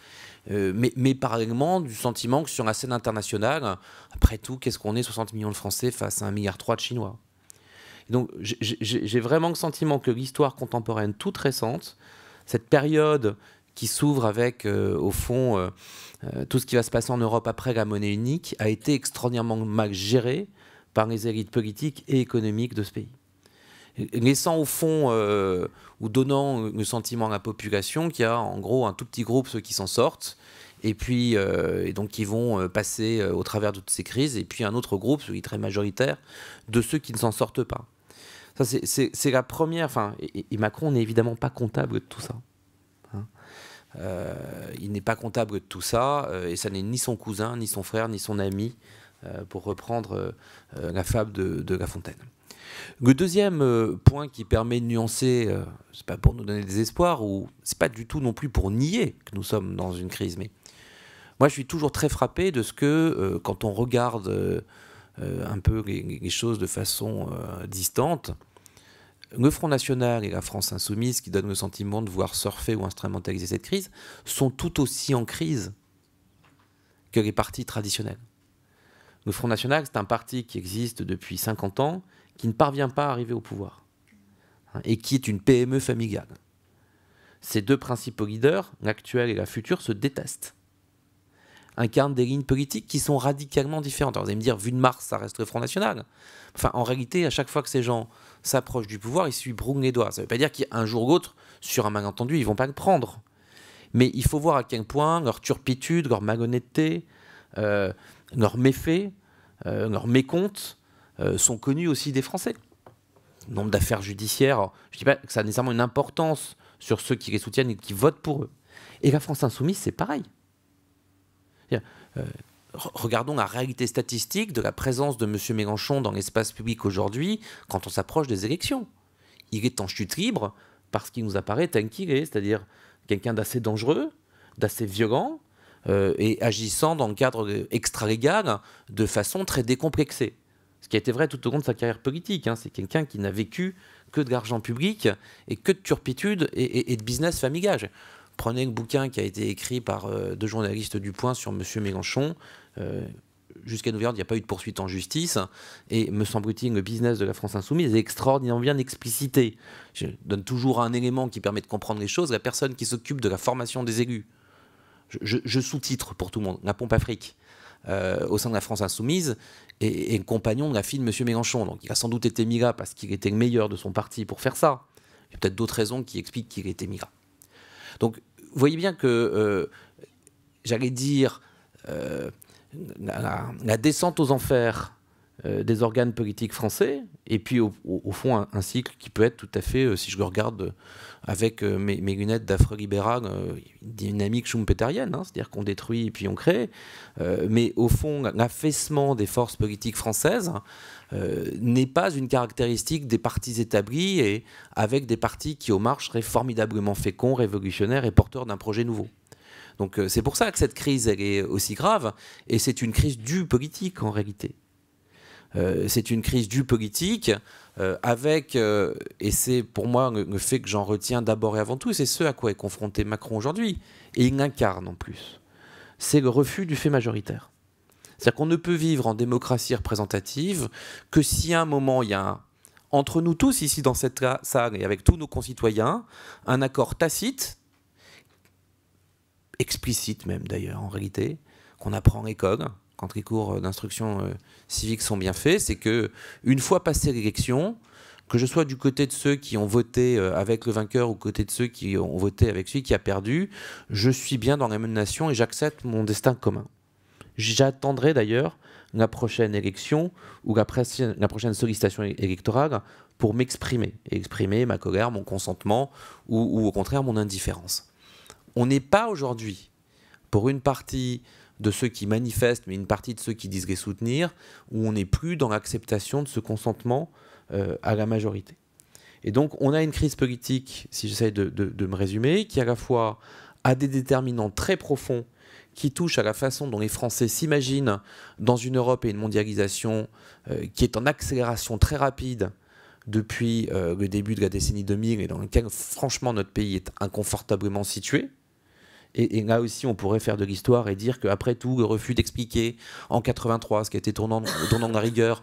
mais parallèlement du sentiment que sur la scène internationale, après tout, qu'est-ce qu'on est 60 millions de Français face à 1,3 milliard de Chinois. Donc j'ai vraiment le sentiment que l'histoire contemporaine toute récente, cette période qui s'ouvre avec, au fond, tout ce qui va se passer en Europe après la monnaie unique, a été extraordinairement mal gérée par les élites politiques et économiques de ce pays. Laissant au fond, ou donnant le sentiment à la population qu'il y a en gros un tout petit groupe, ceux qui s'en sortent, et puis et donc qui vont passer au travers de toutes ces crises, et puis un autre groupe, celui très majoritaire, de ceux qui ne s'en sortent pas. Ça, c'est la première. Enfin, et Macron n'est évidemment pas comptable de tout ça. Hein. Il n'est pas comptable de tout ça, et ça n'est ni son cousin, ni son frère, ni son ami, pour reprendre la fable de La Fontaine. Le deuxième point qui permet de nuancer, c'est pas pour nous donner des espoirs, ou c'est pas du tout non plus pour nier que nous sommes dans une crise, mais moi je suis toujours très frappé de ce que, quand on regarde un peu les choses de façon distante, le Front National et la France Insoumise, qui donnent le sentiment de vouloir surfer ou instrumentaliser cette crise, sont tout aussi en crise que les partis traditionnels. Le Front National, c'est un parti qui existe depuis 50 ans, qui ne parvient pas à arriver au pouvoir, et qui est une PME familiale. Ces deux principaux leaders, l'actuel et la future, se détestent, incarnent des lignes politiques qui sont radicalement différentes. Alors vous allez me dire, vu de Mars, ça reste le Front National. Enfin, en réalité, à chaque fois que ces gens s'approchent du pouvoir, ils se brûlent les doigts. Ça ne veut pas dire qu'un jour ou l'autre, sur un malentendu, ils ne vont pas le prendre. Mais il faut voir à quel point leur turpitude, leur malhonnêteté, leurs méfaits, leurs mécomptes sont connus aussi des Français. Le nombre d'affaires judiciaires, je ne dis pas que ça a nécessairement une importance sur ceux qui les soutiennent et qui votent pour eux. Et la France Insoumise, c'est pareil. Regardons la réalité statistique de la présence de M. Mélenchon dans l'espace public aujourd'hui quand on s'approche des élections. Il est en chute libre parce qu'il nous apparaît tel qu'il est, c'est-à-dire quelqu'un d'assez dangereux, d'assez violent et agissant dans le cadre extralégal de façon très décomplexée. Ce qui a été vrai tout au long de sa carrière politique. Hein. C'est quelqu'un qui n'a vécu que de l'argent public et que de turpitude et de business familial. Prenez le bouquin qui a été écrit par deux journalistes du Point sur M. Mélenchon. Jusqu'à nouvel ordre, il n'y a pas eu de poursuite en justice. Et me semble-t-il, le business de la France Insoumise est extraordinairement bien explicité. Je donne toujours un élément qui permet de comprendre les choses. La personne qui s'occupe de la formation des élus, je sous-titre pour tout le monde, la pompe à fric, au sein de la France Insoumise, et le compagnon de la fille de M. Mélenchon. Donc il a sans doute été mis là parce qu'il était le meilleur de son parti pour faire ça. Il y a peut-être d'autres raisons qui expliquent qu'il était mis là. Donc, vous voyez bien que, j'allais dire, la descente aux enfers des organes politiques français, et puis au fond un cycle qui peut être tout à fait, si je le regarde avec mes lunettes d'afro-libéral, une dynamique schumpeterienne, hein, c'est-à-dire qu'on détruit et puis on crée, mais au fond l'affaissement des forces politiques françaises n'est pas une caractéristique des partis établis, et avec des partis qui au marge seraient formidablement féconds, révolutionnaires et porteurs d'un projet nouveau. Donc c'est pour ça que cette crise elle est aussi grave, et c'est une crise du politique en réalité. C'est une crise du politique avec, et c'est pour moi le fait que j'en retiens d'abord et avant tout, c'est ce à quoi est confronté Macron aujourd'hui, et il l'incarne en plus, c'est le refus du fait majoritaire. C'est-à-dire qu'on ne peut vivre en démocratie représentative que si à un moment il y a, entre nous tous ici dans cette salle et avec tous nos concitoyens, un accord tacite, explicite même d'ailleurs en réalité, qu'on apprend à l'école, quand les cours d'instruction civique sont bien faits, c'est que une fois passée l'élection, que je sois du côté de ceux qui ont voté avec le vainqueur ou du côté de ceux qui ont voté avec celui qui a perdu, je suis bien dans la même nation et j'accepte mon destin commun. J'attendrai d'ailleurs la prochaine élection ou la prochaine sollicitation électorale pour m'exprimer, et exprimer ma colère, mon consentement ou au contraire mon indifférence. On n'est pas aujourd'hui, pour une partie de ceux qui manifestent, mais une partie de ceux qui disent les soutenir, où on n'est plus dans l'acceptation de ce consentement à la majorité. Et donc on a une crise politique, si j'essaie de me résumer, qui à la fois a des déterminants très profonds qui touchent à la façon dont les Français s'imaginent dans une Europe et une mondialisation qui est en accélération très rapide depuis le début de la décennie 2000 et dans lequel franchement notre pays est inconfortablement situé. Et là aussi, on pourrait faire de l'histoire et dire qu'après tout, le refus d'expliquer en 83 ce qui a été tournant de la rigueur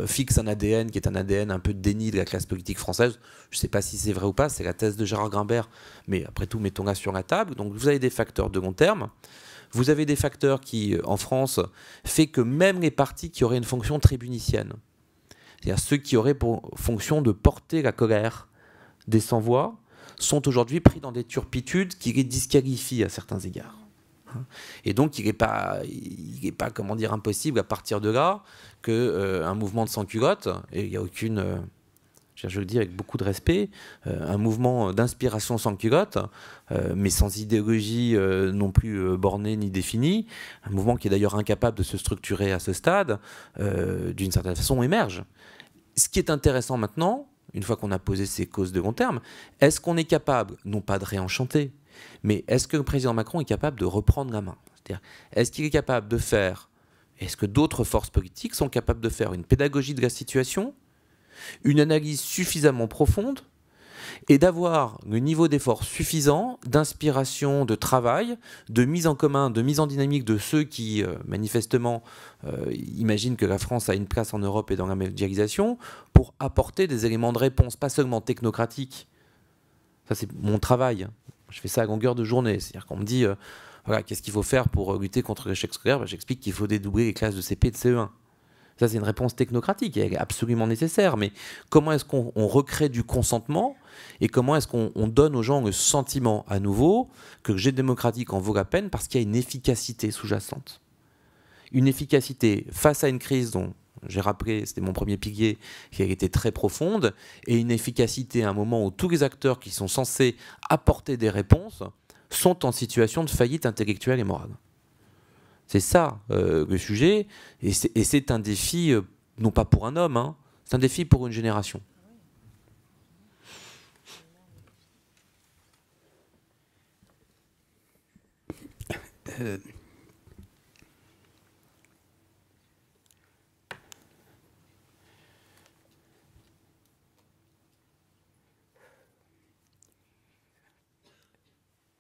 fixe un ADN qui est un ADN un peu de déni de la classe politique française. Je ne sais pas si c'est vrai ou pas, c'est la thèse de Gérard Grimbert, mais après tout, mettons-la sur la table. Donc vous avez des facteurs de long terme. Vous avez des facteurs qui, en France, fait que même les partis qui auraient une fonction tribunicienne, c'est-à-dire ceux qui auraient pour fonction de porter la colère des sans-voix, sont aujourd'hui pris dans des turpitudes qui les disqualifient à certains égards. Et donc il n'est pas, comment dire, impossible à partir de là qu'un mouvement de sans-culottes, et il n'y a aucune, je le dis avec beaucoup de respect, un mouvement d'inspiration sans-culottes, mais sans idéologie non plus bornée ni définie, un mouvement qui est d'ailleurs incapable de se structurer à ce stade, d'une certaine façon émerge. Ce qui est intéressant maintenant, une fois qu'on a posé ces causes de long terme, est-ce qu'on est capable, non pas de réenchanter, mais est-ce que le président Macron est capable de reprendre la main? C'est-à-dire, est-ce qu'il est capable de faire, est-ce que d'autres forces politiques sont capables de faire une pédagogie de la situation, une analyse suffisamment profonde, et d'avoir le niveau d'effort suffisant, d'inspiration, de travail, de mise en commun, de mise en dynamique de ceux qui, manifestement, imaginent que la France a une place en Europe et dans la mondialisation, pour apporter des éléments de réponse, pas seulement technocratiques. Ça, c'est mon travail. Je fais ça à longueur de journée. C'est-à-dire qu'on me dit, voilà, qu'est-ce qu'il faut faire pour lutter contre l'échec scolaire? Ben, j'explique qu'il faut dédoubler les classes de CP et de CE1. Ça, c'est une réponse technocratique, elle est absolument nécessaire. Mais comment est-ce qu'on recrée du consentement et comment est-ce qu'on donne aux gens le sentiment à nouveau que le jet démocratique en vaut la peine parce qu'il y a une efficacité sous-jacente. Une efficacité face à une crise dont j'ai rappelé, c'était mon premier pilier, qui a été très profonde, et une efficacité à un moment où tous les acteurs qui sont censés apporter des réponses sont en situation de faillite intellectuelle et morale. C'est ça le sujet, et c'est un défi, non pas pour un homme, hein, c'est un défi pour une génération.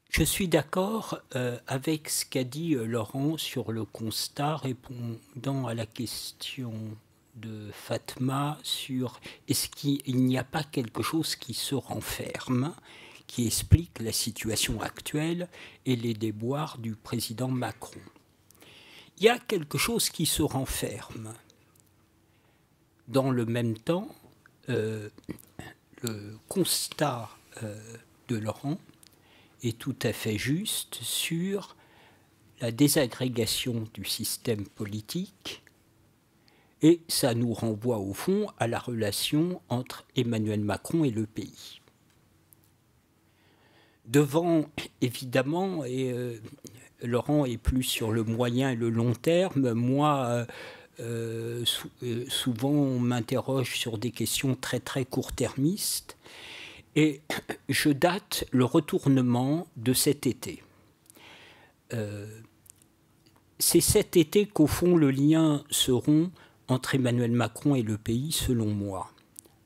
Je suis d'accord avec ce qu'a dit Laurent sur le constat répondant à la question de Fatma sur est-ce qu'il n'y a pas quelque chose qui se renferme, qui explique la situation actuelle et les déboires du président Macron. Il y a quelque chose qui se renferme. Dans le même temps, le constat de Laurent est tout à fait juste sur la désagrégation du système politique Et ça nous renvoie au fond à la relation entre Emmanuel Macron et le pays. Devant, évidemment, et Laurent est plus sur le moyen et le long terme, moi, souvent on m'interroge sur des questions très très court-termistes, et je date le retournement de cet été. C'est cet été qu'au fond le lien se rompt entre Emmanuel Macron et le pays, selon moi.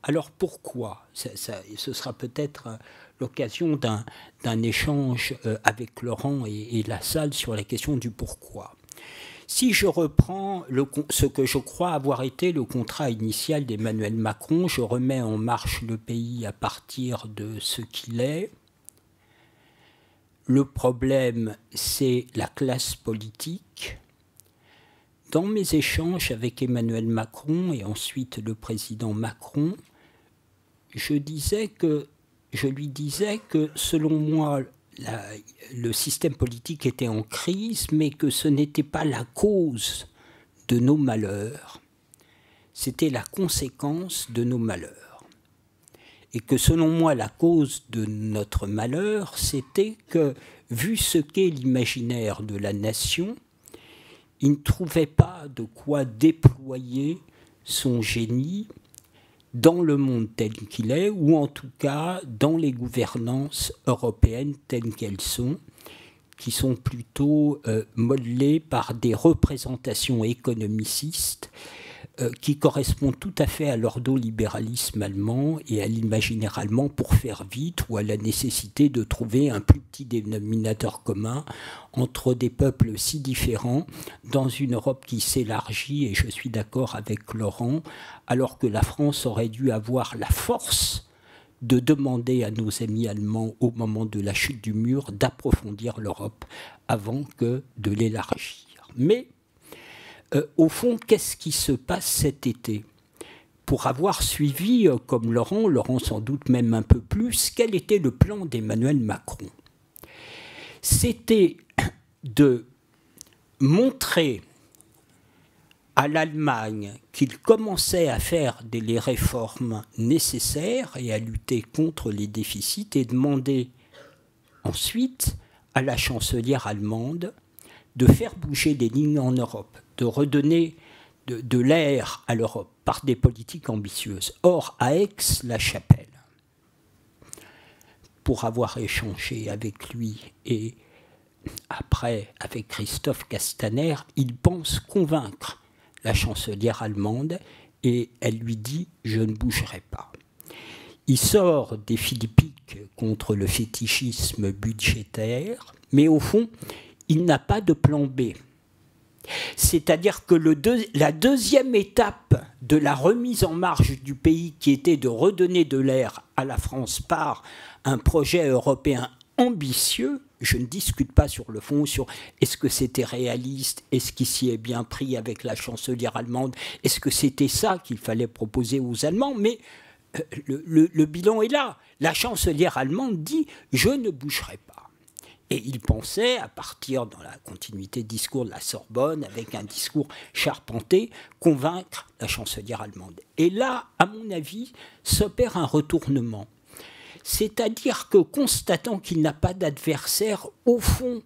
Alors pourquoi ? Ce sera peut-être l'occasion d'un échange avec Laurent et la salle sur la question du pourquoi. Si je reprends ce que je crois avoir été le contrat initial d'Emmanuel Macron, je remets en marche le pays à partir de ce qu'il est. Le problème, c'est la classe politique. Dans mes échanges avec Emmanuel Macron et ensuite le président Macron, je lui disais que selon moi, le système politique était en crise, mais que ce n'était pas la cause de nos malheurs, c'était la conséquence de nos malheurs. Et que selon moi, la cause de notre malheur, c'était que, vu ce qu'est l'imaginaire de la nation, il ne trouvait pas de quoi déployer son génie dans le monde tel qu'il est, ou en tout cas dans les gouvernances européennes telles qu'elles sont, qui sont plutôt modelées par des représentations économicistes qui correspondent tout à fait à l'ordolibéralisme allemand et à l'imaginaire allemand pour faire vite, ou à la nécessité de trouver un plus petit dénominateur commun entre des peuples si différents dans une Europe qui s'élargit, et je suis d'accord avec Laurent, alors que la France aurait dû avoir la force de demander à nos amis allemands au moment de la chute du mur d'approfondir l'Europe avant que de l'élargir. Mais au fond, qu'est-ce qui se passe cet été ? Pour avoir suivi, comme Laurent sans doute même un peu plus, quel était le plan d'Emmanuel Macron ? C'était de montrer à l'Allemagne qu'il commençait à faire les réformes nécessaires et à lutter contre les déficits, et demander ensuite à la chancelière allemande de faire bouger les lignes en Europe, de redonner de l'air à l'Europe par des politiques ambitieuses. Or, à Aix-la-Chapelle, pour avoir échangé avec lui et après avec Christophe Castaner, il pense convaincre la chancelière allemande et elle lui dit « je ne bougerai pas ». Il sort des philippiques contre le fétichisme budgétaire, mais au fond, il n'a pas de plan B. C'est-à-dire que la deuxième étape de la remise en marche du pays, qui était de redonner de l'air à la France par un projet européen ambitieux, je ne discute pas sur le fond, sur est-ce que c'était réaliste, est-ce qu'il s'y est bien pris avec la chancelière allemande, est-ce que c'était ça qu'il fallait proposer aux Allemands, mais le bilan est là. La chancelière allemande dit « je ne bougerai pas ». Et il pensait, à partir dans la continuité du discours de la Sorbonne, avec un discours charpenté, convaincre la chancelière allemande. Et là, à mon avis, s'opère un retournement. C'est-à-dire que, constatant qu'il n'a pas d'adversaire, au fond,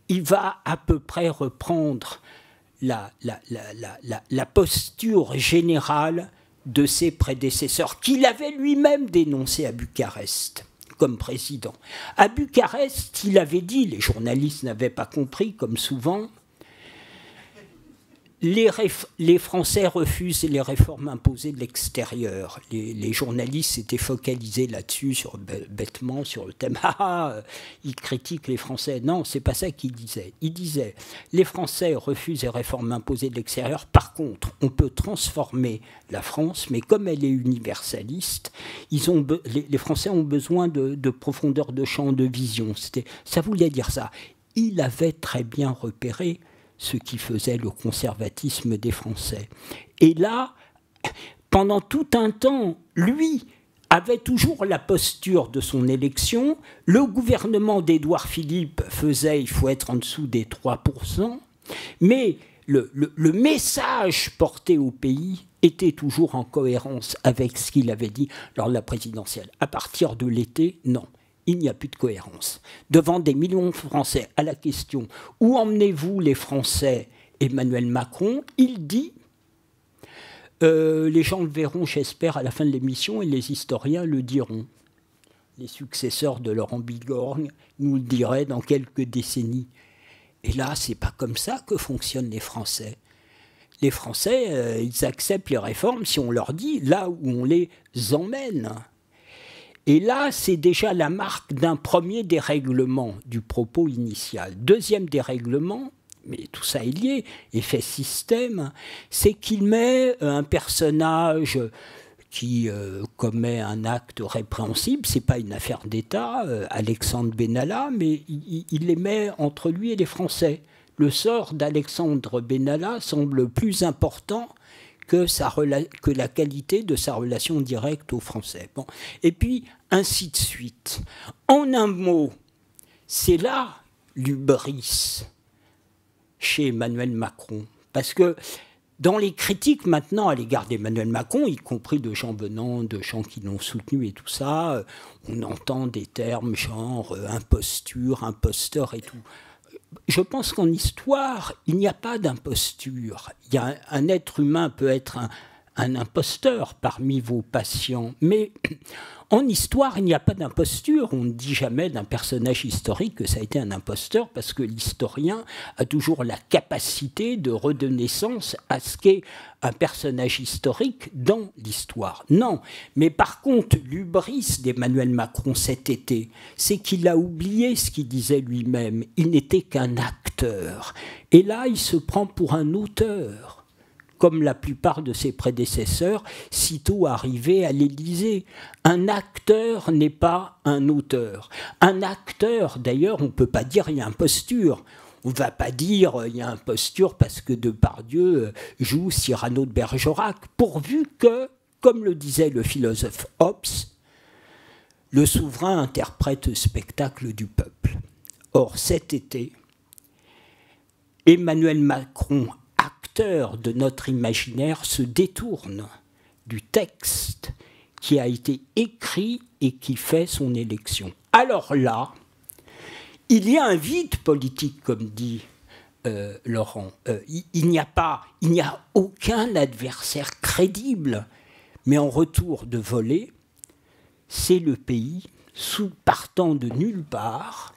il va à peu près reprendre la posture générale de ses prédécesseurs, qu'il avait lui-même dénoncé à Bucarest comme président. À Bucarest, il avait dit, les journalistes n'avaient pas compris, comme souvent, les Français refusent les réformes imposées de l'extérieur. Les journalistes s'étaient focalisés là-dessus, bêtement, sur le thème « Ah, ils critiquent les Français ». Non, c'est pas ça qu'il disait. Il disait « Les Français refusent les réformes imposées de l'extérieur. Par contre, on peut transformer la France, mais comme elle est universaliste, les Français ont besoin de profondeur de champ, de vision. » Ça voulait dire ça. Il avait très bien repéré ce qui faisait le conservatisme des Français. Et là, pendant tout un temps, lui avait toujours la posture de son élection. Le gouvernement d'Édouard Philippe faisait, il faut être en dessous des 3%, mais le message porté au pays était toujours en cohérence avec ce qu'il avait dit lors de la présidentielle. À partir de l'été, non, il n'y a plus de cohérence. Devant des millions de Français, à la question « Où emmenez-vous les Français ?» Emmanuel Macron, il dit les gens le verront, j'espère, à la fin de l'émission, et les historiens le diront. Les successeurs de Laurent Bigorgne nous le diraient dans quelques décennies. Et là, c'est pas comme ça que fonctionnent les Français. Les Français, ils acceptent les réformes si on leur dit là où on les emmène. Et là, c'est déjà la marque d'un premier dérèglement du propos initial. Deuxième dérèglement, mais tout ça est lié, effet système, c'est qu'il met un personnage qui commet un acte répréhensible, c'est pas une affaire d'État, Alexandre Benalla, mais il les met entre lui et les Français. Le sort d'Alexandre Benalla semble plus important que la qualité de sa relation directe aux Français. Bon. Et puis, ainsi de suite. En un mot, c'est là l'hubris chez Emmanuel Macron. Parce que dans les critiques maintenant à l'égard d'Emmanuel Macron, y compris de gens venant, de gens qui l'ont soutenu et tout ça, on entend des termes genre imposture, imposteur et tout. Je pense qu'en histoire, il n'y a pas d'imposture. Il y a un être humain peut être un imposteur parmi vos patients, mais en histoire, il n'y a pas d'imposture. On ne dit jamais d'un personnage historique que ça a été un imposteur, parce que l'historien a toujours la capacité de redonner sens à ce qu'est un personnage historique dans l'histoire. Non, mais par contre, l'hubris d'Emmanuel Macron cet été, c'est qu'il a oublié ce qu'il disait lui-même. Il n'était qu'un acteur. Et là, il se prend pour un auteur, comme la plupart de ses prédécesseurs, sitôt arrivés à l'Élysée. Un acteur n'est pas un auteur. Un acteur, d'ailleurs, on ne peut pas dire il y a imposture. On ne va pas dire il y a imposture parce que Depardieu joue Cyrano de Bergerac, pourvu que, comme le disait le philosophe Hobbes, le souverain interprète le spectacle du peuple. Or, cet été, Emmanuel Macron, acteur de notre imaginaire, se détourne du texte qui a été écrit et qui fait son élection. Alors là, il y a un vide politique, comme dit Laurent. Il n'y a aucun adversaire crédible, mais en retour de volée, c'est le pays, partant de nulle part,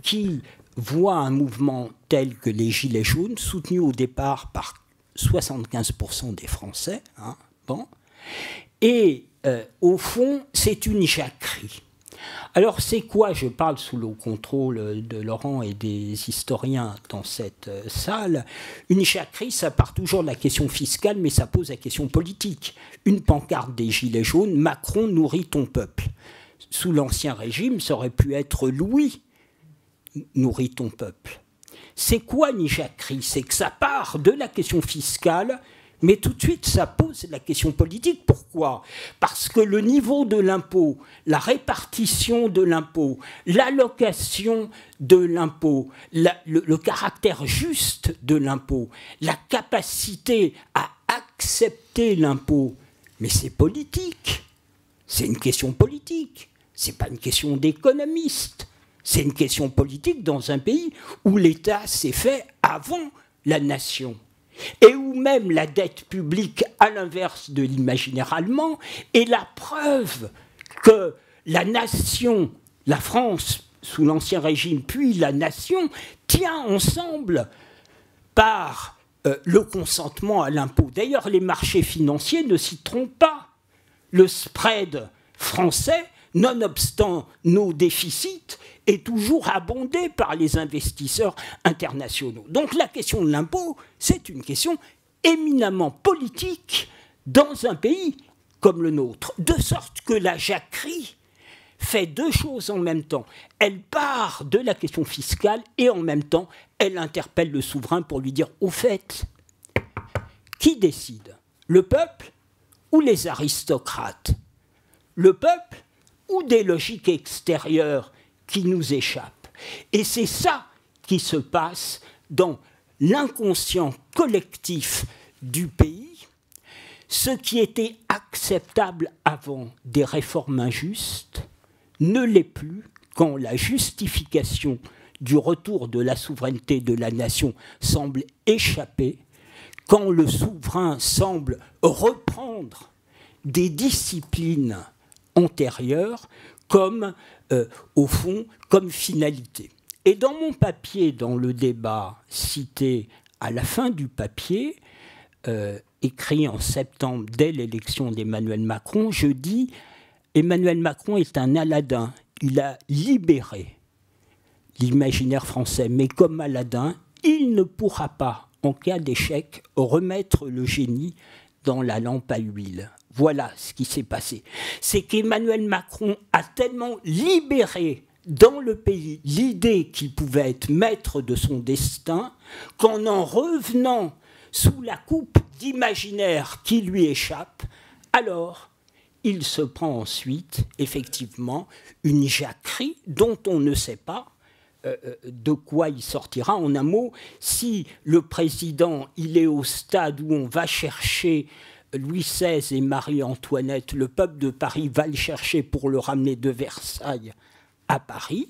qui voit un mouvement tel que les Gilets jaunes, soutenu au départ par 75% des Français, et au fond, c'est une jacquerie. Alors c'est quoi, je parle sous le contrôle de Laurent et des historiens dans cette salle, une jacquerie, ça part toujours de la question fiscale, mais ça pose la question politique. Une pancarte des Gilets jaunes, Macron nourrit ton peuple. Sous l'Ancien Régime, ça aurait pu être Louis, nourrit ton peuple. C'est quoi une jacquerie? C'est que ça part de la question fiscale, mais tout de suite ça pose la question politique. Pourquoi? Parce que le niveau de l'impôt, la répartition de l'impôt, l'allocation de l'impôt, le caractère juste de l'impôt, la capacité à accepter l'impôt, mais c'est politique. C'est une question politique. C'est pas une question d'économiste. C'est une question politique dans un pays où l'État s'est fait avant la nation. Et où même la dette publique, à l'inverse de l'imaginaire allemand, est la preuve que la nation, la France, sous l'Ancien Régime, puis la nation, tient ensemble par le consentement à l'impôt. D'ailleurs, les marchés financiers ne s'y trompent pas. Le spread français, nonobstant nos déficits, est toujours abondé par les investisseurs internationaux. Donc la question de l'impôt, c'est une question éminemment politique dans un pays comme le nôtre. De sorte que la jacquerie fait deux choses en même temps. Elle part de la question fiscale et en même temps, elle interpelle le souverain pour lui dire, au fait, qui décide? Le peuple ou les aristocrates? Le peuple ou des logiques extérieures qui nous échappent? Et c'est ça qui se passe dans l'inconscient collectif du pays. Ce qui était acceptable avant des réformes injustes ne l'est plus quand la justification du retour de la souveraineté de la nation semble échapper, quand le souverain semble reprendre des disciplines antérieures comme, au fond, comme finalité. Et dans mon papier, dans le débat cité à la fin du papier, écrit en septembre, dès l'élection d'Emmanuel Macron, je dis « Emmanuel Macron est un Aladin. Il a libéré l'imaginaire français. Mais comme Aladin, il ne pourra pas, en cas d'échec, remettre le génie dans la lampe à huile. » Voilà ce qui s'est passé. C'est qu'Emmanuel Macron a tellement libéré dans le pays l'idée qu'il pouvait être maître de son destin qu'en en revenant sous la coupe d'imaginaire qui lui échappe, alors il se prend ensuite, effectivement, une jacquerie dont on ne sait pas de quoi il sortira. En un mot, si le président il est au stade où on va chercher Louis XVI et Marie-Antoinette, le peuple de Paris va le chercher pour le ramener de Versailles à Paris,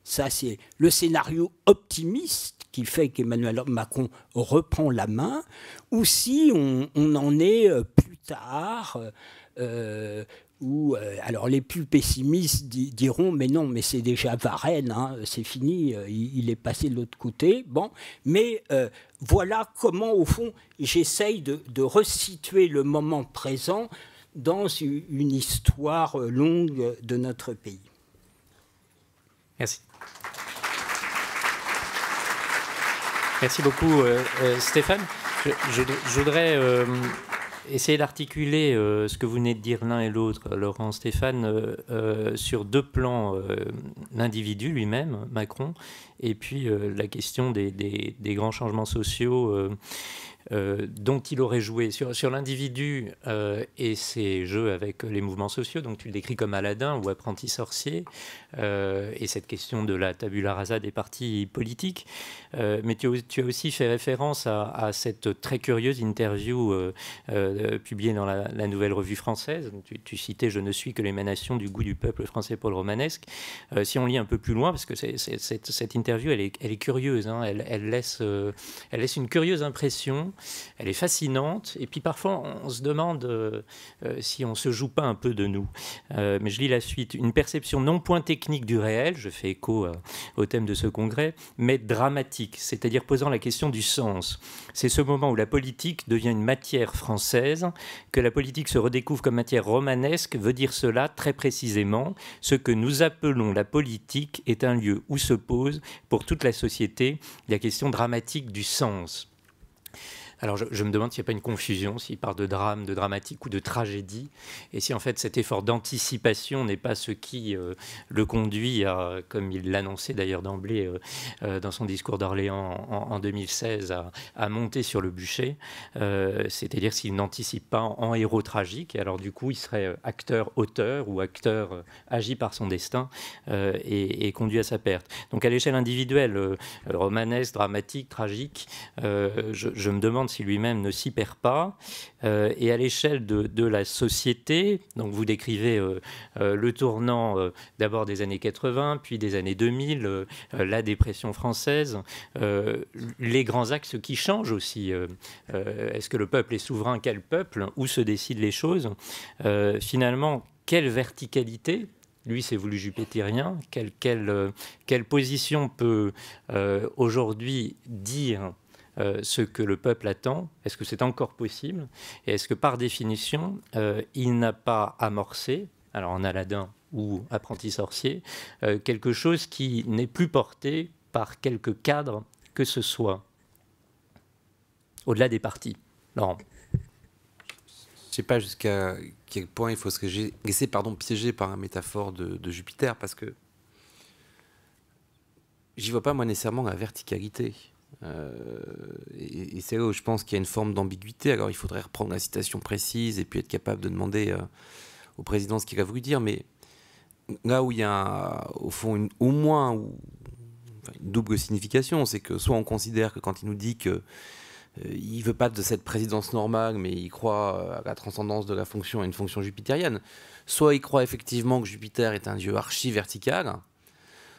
ça c'est le scénario optimiste qui fait qu'Emmanuel Macron reprend la main, ou si on en est plus tard, où alors les plus pessimistes diront mais non, mais c'est déjà Varenne, hein, c'est fini, il est passé de l'autre côté. Bon, mais voilà comment au fond j'essaye de resituer le moment présent dans une histoire longue de notre pays. Merci. Merci beaucoup Stéphane. Je voudrais essayer d'articuler ce que vous venez de dire l'un et l'autre, Laurent, Stéphane, sur deux plans, l'individu lui-même, Macron, et puis la question des grands changements sociaux dont il aurait joué. Sur l'individu et ses jeux avec les mouvements sociaux, donc tu le décris comme Aladin ou apprenti sorcier, et cette question de la tabula rasa des partis politiques, mais tu as aussi fait référence à cette très curieuse interview publiée dans la Nouvelle Revue Française. Tu citais « Je ne suis que l'émanation du goût du peuple français pour le romanesque ». Si on lit un peu plus loin, parce que cette interview, elle est curieuse, hein, elle laisse une curieuse impression, elle est fascinante, et puis parfois on se demande si on ne se joue pas un peu de nous. Mais je lis la suite. « Une perception non point technique du réel », je fais écho au thème de ce congrès, mais dramatique, c'est-à-dire posant la question du sens. C'est ce moment où la politique devient une matière française, que la politique se redécouvre comme matière romanesque, veut dire cela très précisément. Ce que nous appelons la politique est un lieu où se pose, pour toute la société, la question dramatique du sens. Alors je me demande s'il n'y a pas une confusion, s'il parle de drame, de dramatique ou de tragédie, et si en fait cet effort d'anticipation n'est pas ce qui le conduit à, comme il l'annonçait d'ailleurs d'emblée dans son discours d'Orléans en 2016, à monter sur le bûcher, c'est-à-dire s'il n'anticipe pas en héros tragique, et alors du coup il serait acteur-auteur ou acteur agi par son destin et conduit à sa perte. Donc à l'échelle individuelle, romanesque, dramatique, tragique, je me demande si lui-même ne s'y perd pas. Et à l'échelle de la société, donc vous décrivez le tournant d'abord des années 80, puis des années 2000, la dépression française, les grands axes qui changent aussi. Est-ce que le peuple est souverain? Quel peuple? Où se décident les choses? Finalement, quelle verticalité? Lui, c'est voulu jupétérien. Quelle position peut aujourd'hui dire ce que le peuple attend? Est-ce que c'est encore possible? Et est-ce que par définition, il n'a pas amorcé, alors en Aladin ou apprenti sorcier, quelque chose qui n'est plus porté par quelque cadre que ce soit, au-delà des partis? Laurent. Je ne sais pas jusqu'à quel point il faut se laisser piéger par une métaphore de Jupiter, parce que j'y vois pas moi nécessairement la verticalité. Et c'est là où je pense qu'il y a une forme d'ambiguïté. Alors il faudrait reprendre la citation précise et puis être capable de demander au président ce qu'il a voulu dire, mais là où il y a au fond au moins une double signification. C'est que soit on considère que quand il nous dit que il ne veut pas de cette présidence normale, mais il croit à la transcendance de la fonction, à une fonction jupitérienne, soit il croit effectivement que Jupiter est un dieu archi-vertical,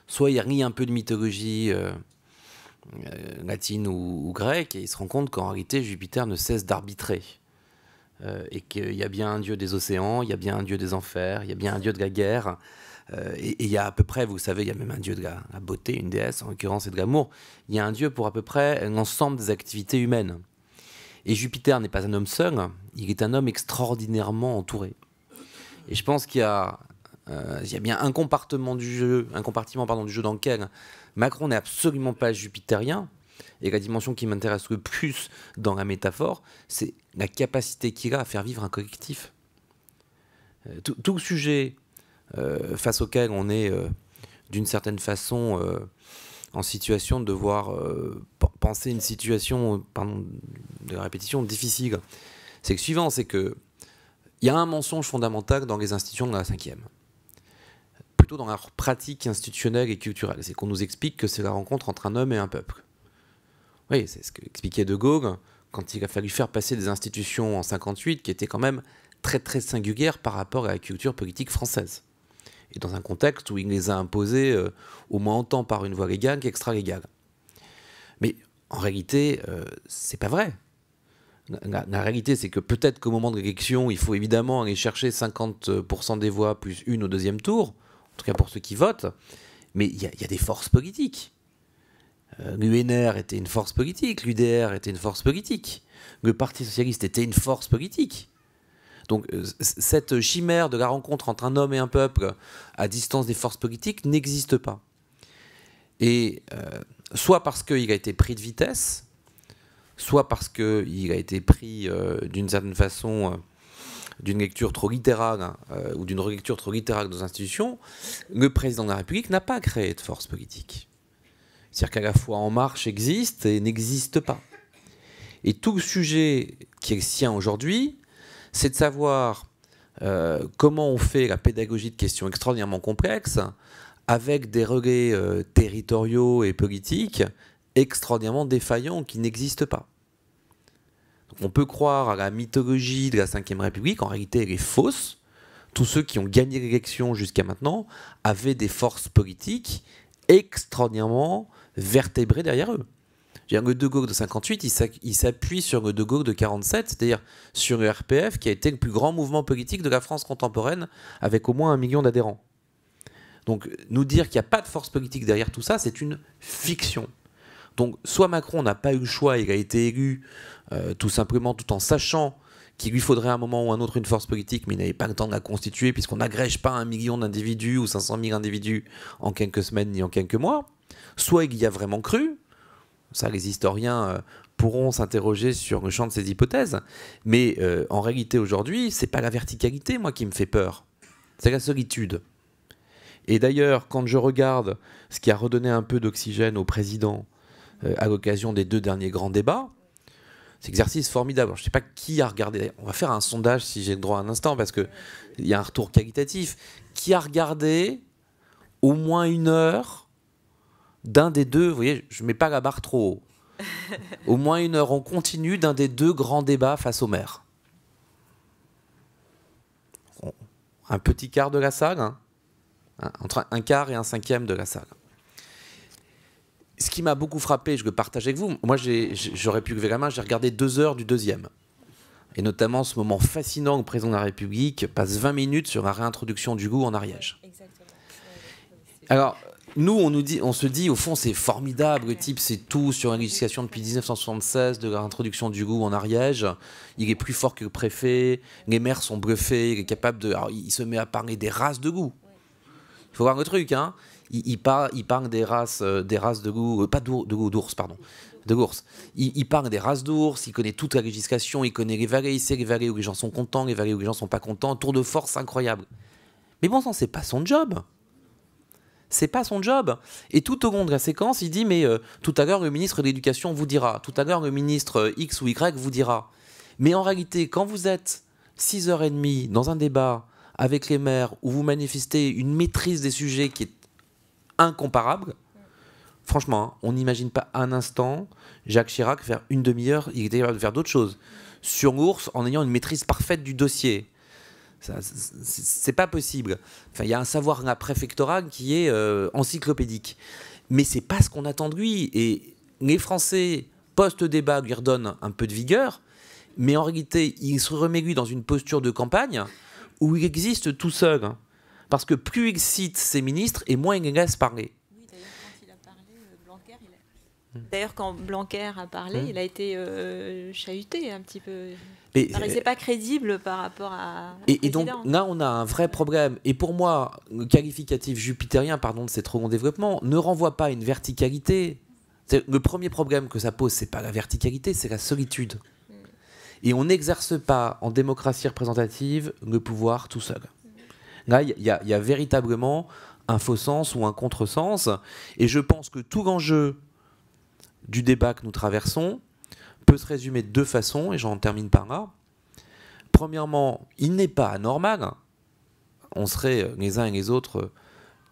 soit il renie un peu de mythologie latine ou grecque, et il se rend compte qu'en réalité, Jupiter ne cesse d'arbitrer. Et qu'il y a bien un dieu des océans, il y a bien un dieu des enfers, il y a bien un dieu de la guerre, et il y a à peu près, vous savez, il y a même un dieu de la beauté, une déesse en l'occurrence, et de l'amour. Il y a un dieu pour à peu près l'ensemble des activités humaines. Et Jupiter n'est pas un homme seul, il est un homme extraordinairement entouré. Et je pense qu'il y a bien un compartiment du jeu dans lequel Macron n'est absolument pas jupitérien. Et la dimension qui m'intéresse le plus dans la métaphore, c'est la capacité qu'il a à faire vivre un collectif. Tout le sujet face auquel on est d'une certaine façon en situation de devoir penser une situation, pardon de la répétition, difficile, c'est que suivant, c'est que il y a un mensonge fondamental dans les institutions de la 5e, plutôt dans leur pratique institutionnelle et culturelle, c'est qu'on nous explique que c'est la rencontre entre un homme et un peuple. Oui, c'est ce qu'expliquait De Gaulle quand il a fallu faire passer des institutions en 58 qui étaient quand même très très singulières par rapport à la culture politique française. Et dans un contexte où il les a imposées au moins autant par une voie légale qu'extra-légale. Mais en réalité, c'est pas vrai. La réalité, c'est que peut-être qu'au moment de l'élection, il faut évidemment aller chercher 50% des voix plus une au deuxième tour, en tout cas pour ceux qui votent, mais il y a des forces politiques. L'UNR était une force politique, l'UDR était une force politique, le Parti Socialiste était une force politique. Donc cette chimère de la rencontre entre un homme et un peuple à distance des forces politiques n'existe pas. Et soit parce qu'il a été pris de vitesse, soit parce qu'il a été pris d'une certaine façon d'une lecture trop littérale ou d'une relecture trop littérale de nos institutions, le président de la République n'a pas créé de force politique. C'est-à-dire qu'à la fois En Marche existe et n'existe pas. Et tout le sujet qui est le sien aujourd'hui, c'est de savoir comment on fait la pédagogie de questions extraordinairement complexes avec des relais territoriaux et politiques extraordinairement défaillants qui n'existent pas. Donc on peut croire à la mythologie de la Ve République, en réalité elle est fausse. Tous ceux qui ont gagné l'élection jusqu'à maintenant avaient des forces politiques extraordinairement vertébrées derrière eux. Le De Gaulle de 58, il s'appuie sur le De Gaulle de 47, c'est-à-dire sur le RPF, qui a été le plus grand mouvement politique de la France contemporaine, avec au moins 1 million d'adhérents. Donc, nous dire qu'il n'y a pas de force politique derrière tout ça, c'est une fiction. Donc, soit Macron n'a pas eu le choix, il a été élu, tout simplement, tout en sachant qu'il lui faudrait à un moment ou un autre une force politique, mais il n'avait pas le temps de la constituer, puisqu'on n'agrège pas 1 million d'individus ou 500 000 individus en quelques semaines ni en quelques mois. Soit il y a vraiment cru. Ça, les historiens pourront s'interroger sur le champ de ces hypothèses. Mais en réalité, aujourd'hui, c'est pas la verticalité, moi, qui me fait peur. C'est la solitude. Et d'ailleurs, quand je regarde ce qui a redonné un peu d'oxygène au président à l'occasion des 2 derniers grands débats, c'est un exercice formidable. Alors, je ne sais pas qui a regardé. On va faire un sondage, si j'ai le droit un instant, parce qu'il y a un retour qualitatif. Qui a regardé au moins 1 heure d'un des 2, vous voyez, je ne mets pas la barre trop haut, au moins 1 heure en continu d'un des 2 grands débats face au maire. Un petit quart de la salle, hein, entre un quart et un 5e de la salle. Ce qui m'a beaucoup frappé, je le partage avec vous, moi j'aurais pu lever la main, j'ai regardé 2 heures du 2e. Et notamment ce moment fascinant où le président de la République passe 20 minutes sur la réintroduction du goût en Ariège. Exactement. Alors, nous, on se dit, au fond, c'est formidable, le type, c'est tout sur la législation depuis 1976 de l'introduction du goût en Ariège. Il est plus fort que le préfet, les maires sont bluffés, il est capable de... Alors, il se met à parler des races de goût. Il faut voir le truc, hein. Il parle des races de goût, pas d'ours, pardon, de l'ours. Il parle des races d'ours, il connaît toute la législation, il connaît les vallées, il sait les vallées où les gens sont contents, les vallées où les gens sont pas contents, tour de force incroyable. Mais bon sang, c'est pas son job. C'est pas son job. Et tout au long de la séquence, il dit, mais tout à l'heure, le ministre de l'Éducation vous dira, tout à l'heure, le ministre X ou Y vous dira. Mais en réalité, quand vous êtes 6h30 dans un débat avec les maires où vous manifestez une maîtrise des sujets qui est incomparable, Franchement, hein, on n'imagine pas un instant Jacques Chirac faire une demi-heure, il était capable de faire d'autres choses. Sur l'ours, en ayant une maîtrise parfaite du dossier. C'est pas possible. Enfin, il y a un savoir préfectoral qui est encyclopédique. Mais c'est pas ce qu'on attend de lui. Et les Français, post-débat, lui redonnent un peu de vigueur. Mais en réalité, il se remet lui dans une posture de campagne où il existe tout seul. Hein. Parce que plus il cite ses ministres et moins il les laisse parler. Oui, d'ailleurs, quand il a parlé, Blanquer, d'ailleurs, quand Blanquer a parlé, il a été chahuté un petit peu. Il ne paraissait pas crédible par rapport à... Et donc là, on a un vrai problème. Et pour moi, le qualificatif jupitérien, pardon de ces trop longs développements, ne renvoie pas à une verticalité. Le premier problème que ça pose, c'est pas la verticalité, c'est la solitude. Et on n'exerce pas en démocratie représentative le pouvoir tout seul. Là, il y a véritablement un faux sens ou un contresens. Et je pense que tout l'enjeu du débat que nous traversons peut se résumer de deux façons, et j'en termine par là. Premièrement, il n'est pas anormal, on serait les uns et les autres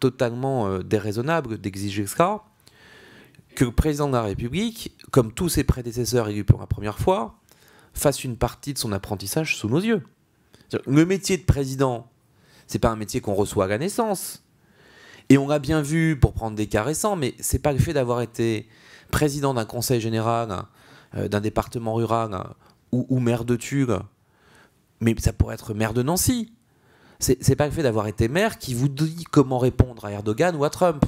totalement déraisonnables d'exiger ça, que le président de la République, comme tous ses prédécesseurs élus pour la première fois, fasse une partie de son apprentissage sous nos yeux. Le métier de président, c'est pas un métier qu'on reçoit à la naissance. Et on l'a bien vu pour prendre des cas récents, mais c'est pas le fait d'avoir été président d'un conseil général, d'un département rural ou maire de Tulle, mais ça pourrait être maire de Nancy. C'est pas le fait d'avoir été maire qui vous dit comment répondre à Erdogan ou à Trump.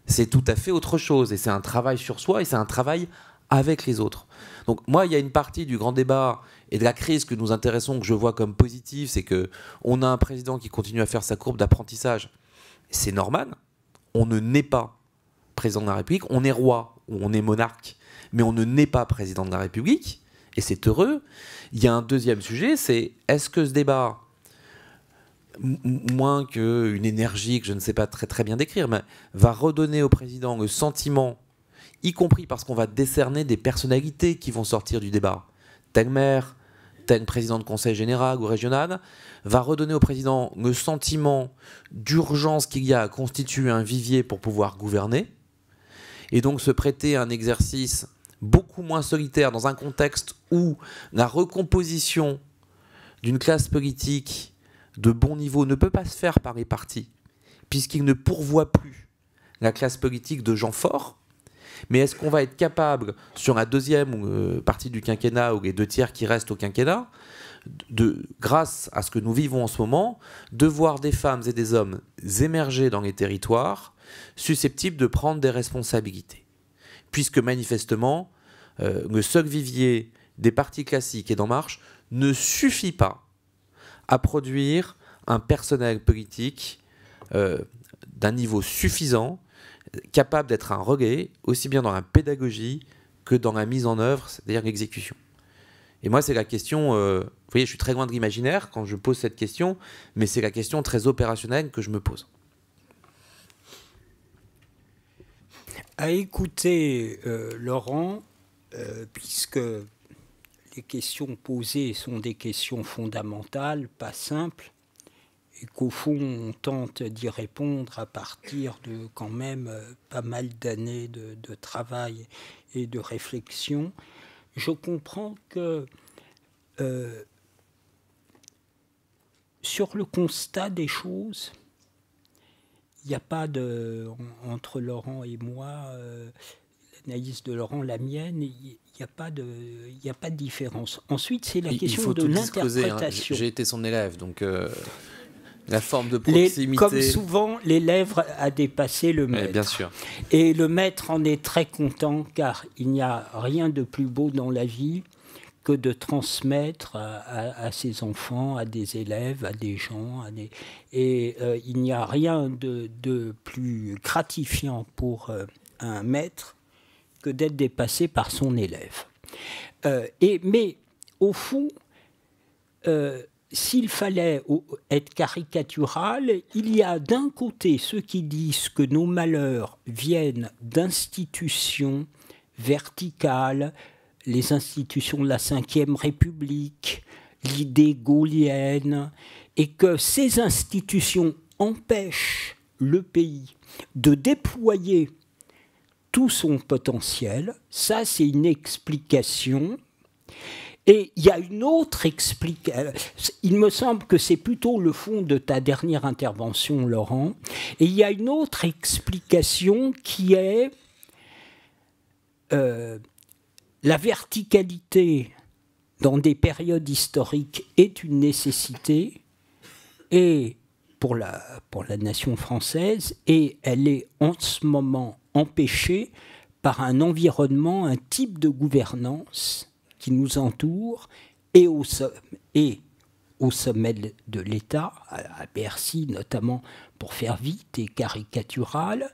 C'est tout à fait autre chose, et c'est un travail sur soi, et c'est un travail avec les autres. Donc moi, il y a une partie du grand débat et de la crise que nous intéressons, que je vois comme positive, c'est qu'on a un président qui continue à faire sa courbe d'apprentissage. C'est normal, on ne naît pas président de la République, on est roi ou on est monarque, mais on ne naît pas président de la République, et c'est heureux. Il y a un deuxième sujet, c'est est-ce que ce débat, moins qu'une énergie que je ne sais pas très bien décrire, mais va redonner au président le sentiment, y compris parce qu'on va décerner des personnalités qui vont sortir du débat, tel maire, tel président de conseil général ou régional, va redonner au président le sentiment d'urgence qu'il y a à constituer un vivier pour pouvoir gouverner, et donc se prêter à un exercice beaucoup moins solitaire dans un contexte où la recomposition d'une classe politique de bon niveau ne peut pas se faire par les partis, puisqu'il ne pourvoit plus la classe politique de gens forts. Mais est-ce qu'on va être capable, sur la deuxième partie du quinquennat ou les 2/3 qui restent au quinquennat, grâce à ce que nous vivons en ce moment, de voir des femmes et des hommes émerger dans les territoires susceptibles de prendre des responsabilités? Puisque manifestement, le seul vivier des partis classiques et d'En Marche ne suffit pas à produire un personnel politique d'un niveau suffisant, capable d'être un relais, aussi bien dans la pédagogie que dans la mise en œuvre, c'est-à-dire l'exécution. Et moi, c'est la question, vous voyez, je suis très loin de l'imaginaire quand je pose cette question, mais c'est la question très opérationnelle que je me pose. À écouter Laurent, puisque les questions posées sont des questions fondamentales, pas simples, et qu'au fond, on tente d'y répondre à partir de quand même pas mal d'années de travail et de réflexion, je comprends que sur le constat des choses, il n'y a pas entre Laurent et moi, l'analyse de Laurent, la mienne, il n'y a pas de différence. Ensuite, c'est la question de l'interprétation. J'ai été son élève, donc la forme de proximité. Comme souvent, l'élève a dépassé le maître. Bien sûr. Et le maître en est très content, car il n'y a rien de plus beau dans la vie que de transmettre à ses enfants, à des élèves, à des gens. Il n'y a rien de plus gratifiant pour un maître que d'être dépassé par son élève. Mais au fond, s'il fallait être caricatural, il y a d'un côté ceux qui disent que nos malheurs viennent d'institutions verticales, les institutions de la Ve République, l'idée gaulienne, et que ces institutions empêchent le pays de déployer tout son potentiel. Ça, c'est une explication. Et il y a une autre explication. Il me semble que c'est plutôt le fond de ta dernière intervention, Laurent. Et il y a une autre explication qui est la verticalité dans des périodes historiques est une nécessité et pour la nation française, et elle est en ce moment empêchée par un environnement, un type de gouvernance qui nous entoure et au sommet de l'État, à Bercy notamment pour faire vite et caricatural,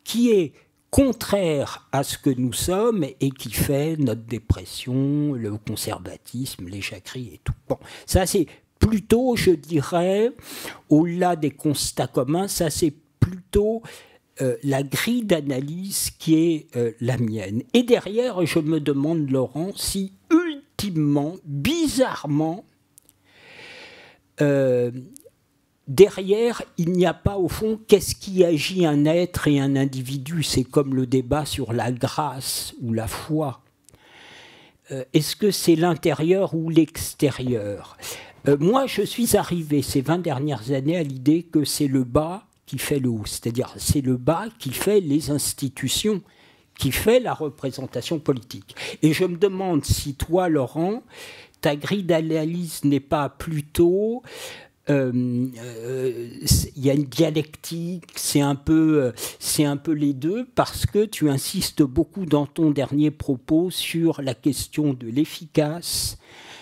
qui est contraire à ce que nous sommes et qui fait notre dépression, le conservatisme, les jacqueries et tout. Bon, ça c'est plutôt, je dirais, au-delà des constats communs, ça c'est plutôt la grille d'analyse qui est la mienne. Et derrière, je me demande, Laurent, si ultimement, bizarrement, derrière, il n'y a pas, au fond, qu'est-ce qui agit un être et un individu. C'est comme le débat sur la grâce ou la foi. Est-ce que c'est l'intérieur ou l'extérieur ? Moi, je suis arrivé ces 20 dernières années à l'idée que c'est le bas qui fait le haut. C'est-à-dire, c'est le bas qui fait les institutions, qui fait la représentation politique. Et je me demande si toi, Laurent, ta grille d'analyse n'est pas plutôt... il y a une dialectique, c'est un peu les deux, parce que tu insistes beaucoup dans ton dernier propos sur la question de l'efficace,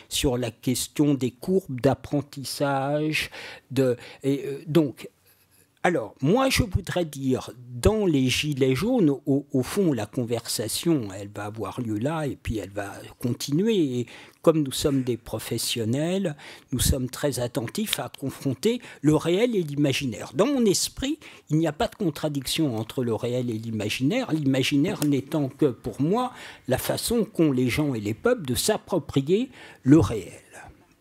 sur la question des courbes d'apprentissage. Donc, alors, moi, je voudrais dire, dans les Gilets jaunes, au fond, la conversation, elle va avoir lieu là, et puis elle va continuer. Et comme nous sommes des professionnels, nous sommes très attentifs à confronter le réel et l'imaginaire. Dans mon esprit, il n'y a pas de contradiction entre le réel et l'imaginaire n'étant que, pour moi, la façon qu'ont les gens et les peuples de s'approprier le réel.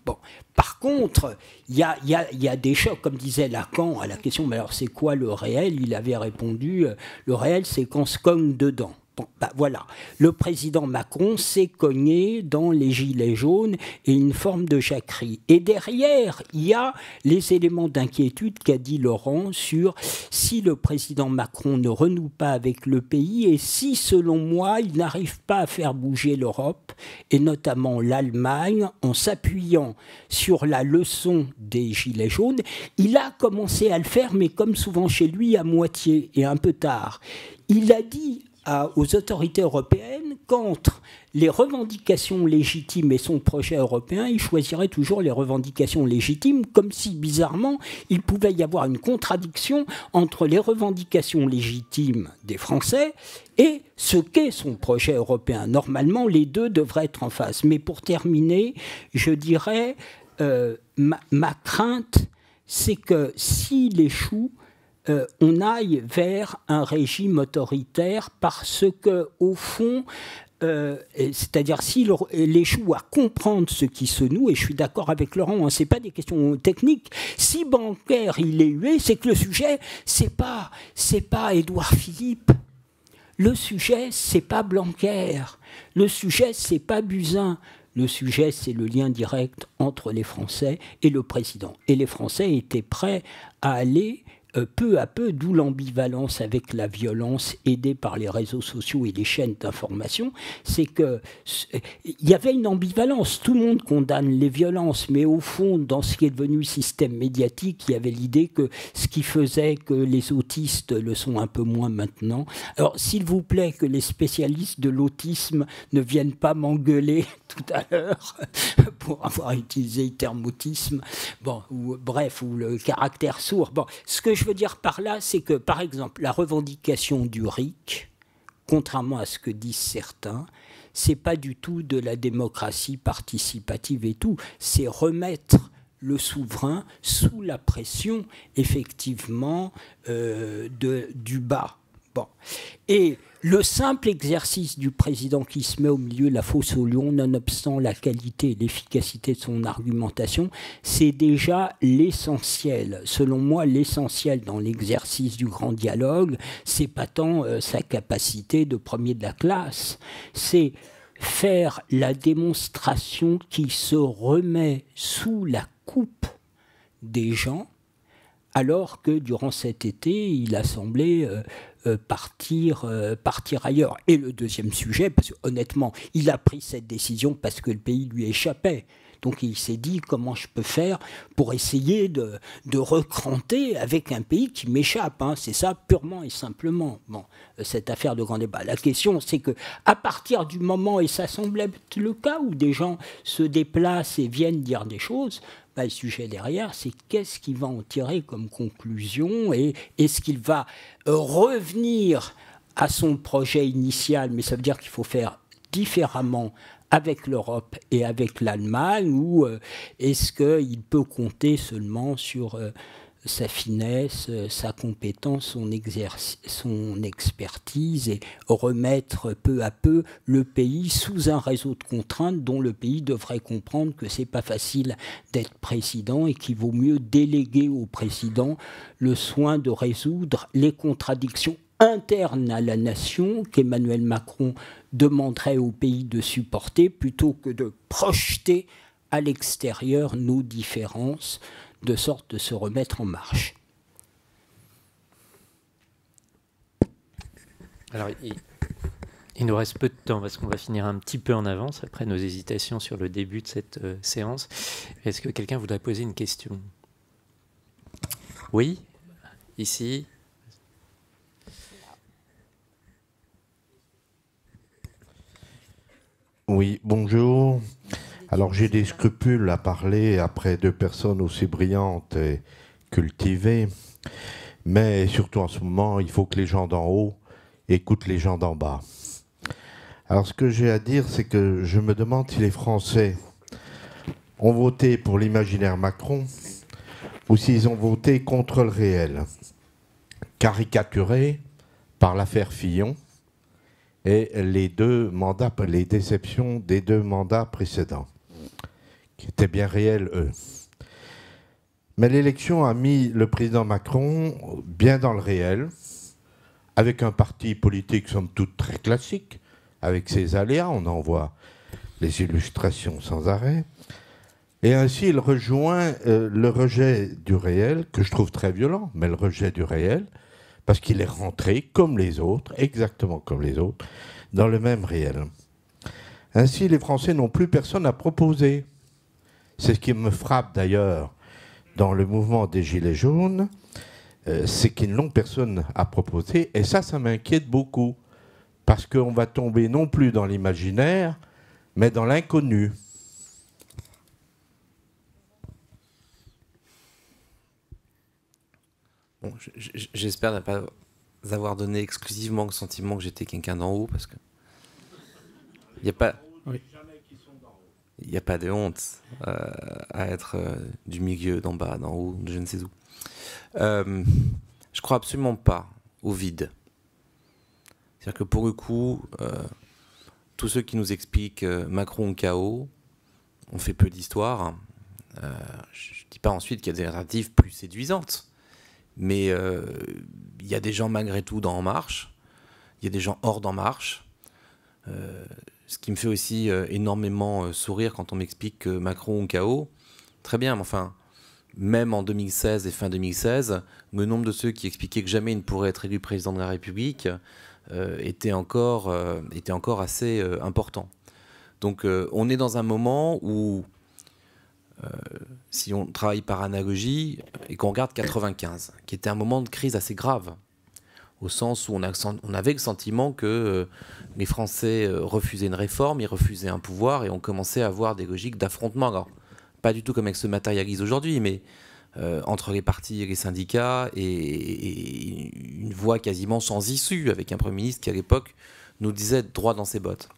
Bon. Par contre, il y a des chocs, comme disait Lacan à la question, mais alors c'est quoi le réel ? Il avait répondu, le réel c'est qu'on se cogne dedans. Bon, voilà, le président Macron s'est cogné dans les Gilets jaunes et une forme de jacquerie. Et derrière, il y a les éléments d'inquiétude qu'a dit Laurent sur si le président Macron ne renoue pas avec le pays et si, selon moi, il n'arrive pas à faire bouger l'Europe, et notamment l'Allemagne, en s'appuyant sur la leçon des Gilets jaunes. Il a commencé à le faire, mais comme souvent chez lui, à moitié et un peu tard. Il a dit aux autorités européennes qu'entre les revendications légitimes et son projet européen, il choisirait toujours les revendications légitimes, comme si, bizarrement, il pouvait y avoir une contradiction entre les revendications légitimes des Français et ce qu'est son projet européen. Normalement, les deux devraient être en face. Mais pour terminer, je dirais, ma crainte, c'est que s'il échoue, on aille vers un régime autoritaire parce que, au fond, c'est-à-dire s'il échoue à comprendre ce qui se noue, et je suis d'accord avec Laurent, ce n'est pas des questions techniques, si Blanquer il est hué, c'est que le sujet, c'est pas Édouard Philippe. Le sujet, c'est pas Blanquer. Le sujet, c'est pas Buzyn. Le sujet, c'est le lien direct entre les Français et le président. Et les Français étaient prêts à aller peu à peu, d'où l'ambivalence avec la violence aidée par les réseaux sociaux et les chaînes d'information, c'est qu'il y avait une ambivalence. Tout le monde condamne les violences, mais au fond, dans ce qui est devenu système médiatique, il y avait l'idée que ce qui faisait que les autistes le sont un peu moins maintenant. Alors, s'il vous plaît, que les spécialistes de l'autisme ne viennent pas m'engueuler tout à l'heure pour avoir utilisé le terme autisme, bon, ou le caractère sourd. Bon, ce que je veux dire par là, c'est que, par exemple, la revendication du RIC, contrairement à ce que disent certains, c'est pas du tout de la démocratie participative et tout, c'est remettre le souverain sous la pression, effectivement, du bas. Bon. Et le simple exercice du président qui se met au milieu de la fosse au lion, nonobstant la qualité et l'efficacité de son argumentation, c'est déjà l'essentiel. Selon moi, l'essentiel dans l'exercice du grand dialogue, c'est pas tant sa capacité de premier de la classe, c'est faire la démonstration qui se remet sous la coupe des gens, alors que durant cet été, il a semblé partir ailleurs. Et le deuxième sujet, parce que honnêtement, il a pris cette décision parce que le pays lui échappait. Donc il s'est dit comment je peux faire pour essayer de recranter avec un pays qui m'échappe. Hein. C'est ça purement et simplement. Bon, cette affaire de grand débat. La question, c'est que à partir du moment, et ça semble être le cas, où des gens se déplacent et viennent dire des choses, le sujet derrière, c'est qu'est-ce qu'il va en tirer comme conclusion et est-ce qu'il va revenir à son projet initial, mais ça veut dire qu'il faut faire différemment avec l'Europe et avec l'Allemagne, ou est-ce qu'il peut compter seulement sur sa finesse, sa compétence, son expertise, et remettre peu à peu le pays sous un réseau de contraintes dont le pays devrait comprendre que c'est pas facile d'être président et qu'il vaut mieux déléguer au président le soin de résoudre les contradictions internes à la nation qu'Emmanuel Macron demanderait au pays de supporter, plutôt que de projeter à l'extérieur nos différences, de sorte de se remettre en marche. Alors, il nous reste peu de temps parce qu'on va finir un petit peu en avance après nos hésitations sur le début de cette séance. Est-ce que quelqu'un voudrait poser une question? Oui, ici. Oui, bonjour. Alors j'ai des scrupules à parler après deux personnes aussi brillantes et cultivées, mais surtout en ce moment, il faut que les gens d'en haut écoutent les gens d'en bas. Alors ce que j'ai à dire, c'est que je me demande si les Français ont voté pour l'imaginaire Macron ou s'ils ont voté contre le réel, caricaturé par l'affaire Fillon et les déceptions des deux mandats précédents, qui étaient bien réels, eux. Mais l'élection a mis le président Macron bien dans le réel, avec un parti politique somme toute très classique, avec ses aléas, on en voit les illustrations sans arrêt, et ainsi il rejoint le rejet du réel, que je trouve très violent, mais le rejet du réel, parce qu'il est rentré, comme les autres, exactement comme les autres, dans le même réel. Ainsi, les Français n'ont plus personne à proposer. C'est ce qui me frappe d'ailleurs dans le mouvement des Gilets jaunes, c'est qu'ils n'ont personne à proposer, et ça m'inquiète beaucoup, parce qu'on va tomber non plus dans l'imaginaire, mais dans l'inconnu. Bon, j'espère ne pas avoir donné exclusivement le sentiment que j'étais quelqu'un d'en haut, parce que il n'y a pas, il n'y a pas de honte à être du milieu, d'en bas, d'en haut, de je ne sais où. Je crois absolument pas au vide. C'est-à-dire que pour le coup, tous ceux qui nous expliquent Macron au chaos, on fait peu d'histoire. Je ne dis pas ensuite qu'il y a des alternatives plus séduisantes. Mais il y a des gens malgré tout dans En Marche, il y a des gens hors d'En Marche. Ce qui me fait aussi énormément sourire quand on m'explique que Macron au chaos, très bien, mais enfin, même en 2016 et fin 2016, le nombre de ceux qui expliquaient que jamais il ne pourrait être élu président de la République était encore assez important. Donc on est dans un moment où si on travaille par analogie et qu'on regarde 95, qui était un moment de crise assez grave, au sens où on avait le sentiment que les Français refusaient une réforme, ils refusaient un pouvoir, et on commençait à avoir des logiques d'affrontement. Alors, pas du tout comme elle se matérialise aujourd'hui, mais entre les partis et les syndicats, et une voie quasiment sans issue, avec un Premier ministre qui, à l'époque, nous disait droit dans ses bottes.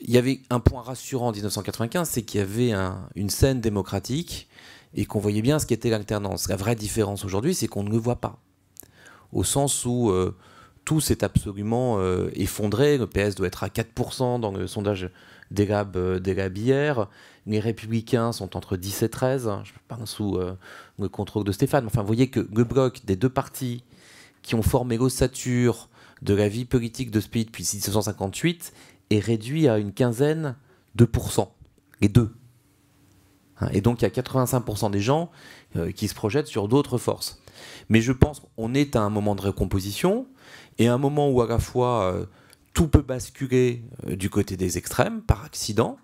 Il y avait un point rassurant en 1995, c'est qu'il y avait une scène démocratique et qu'on voyait bien ce qu'était l'alternance. La vraie différence aujourd'hui, c'est qu'on ne le voit pas. Au sens où tout s'est absolument effondré. Le PS doit être à 4% dans le sondage d'Elab hier. Les Républicains sont entre 10 et 13, je parle sous le contrôle de Stéphane. Enfin, vous voyez que le bloc des deux partis qui ont formé l'ossature de la vie politique de ce pays depuis 1958 est réduit à une quinzaine de pourcents, les deux. Et donc, il y a 85% des gens qui se projettent sur d'autres forces. Mais je pense qu'on est à un moment de recomposition et un moment où à la fois tout peut basculer du côté des extrêmes par accident.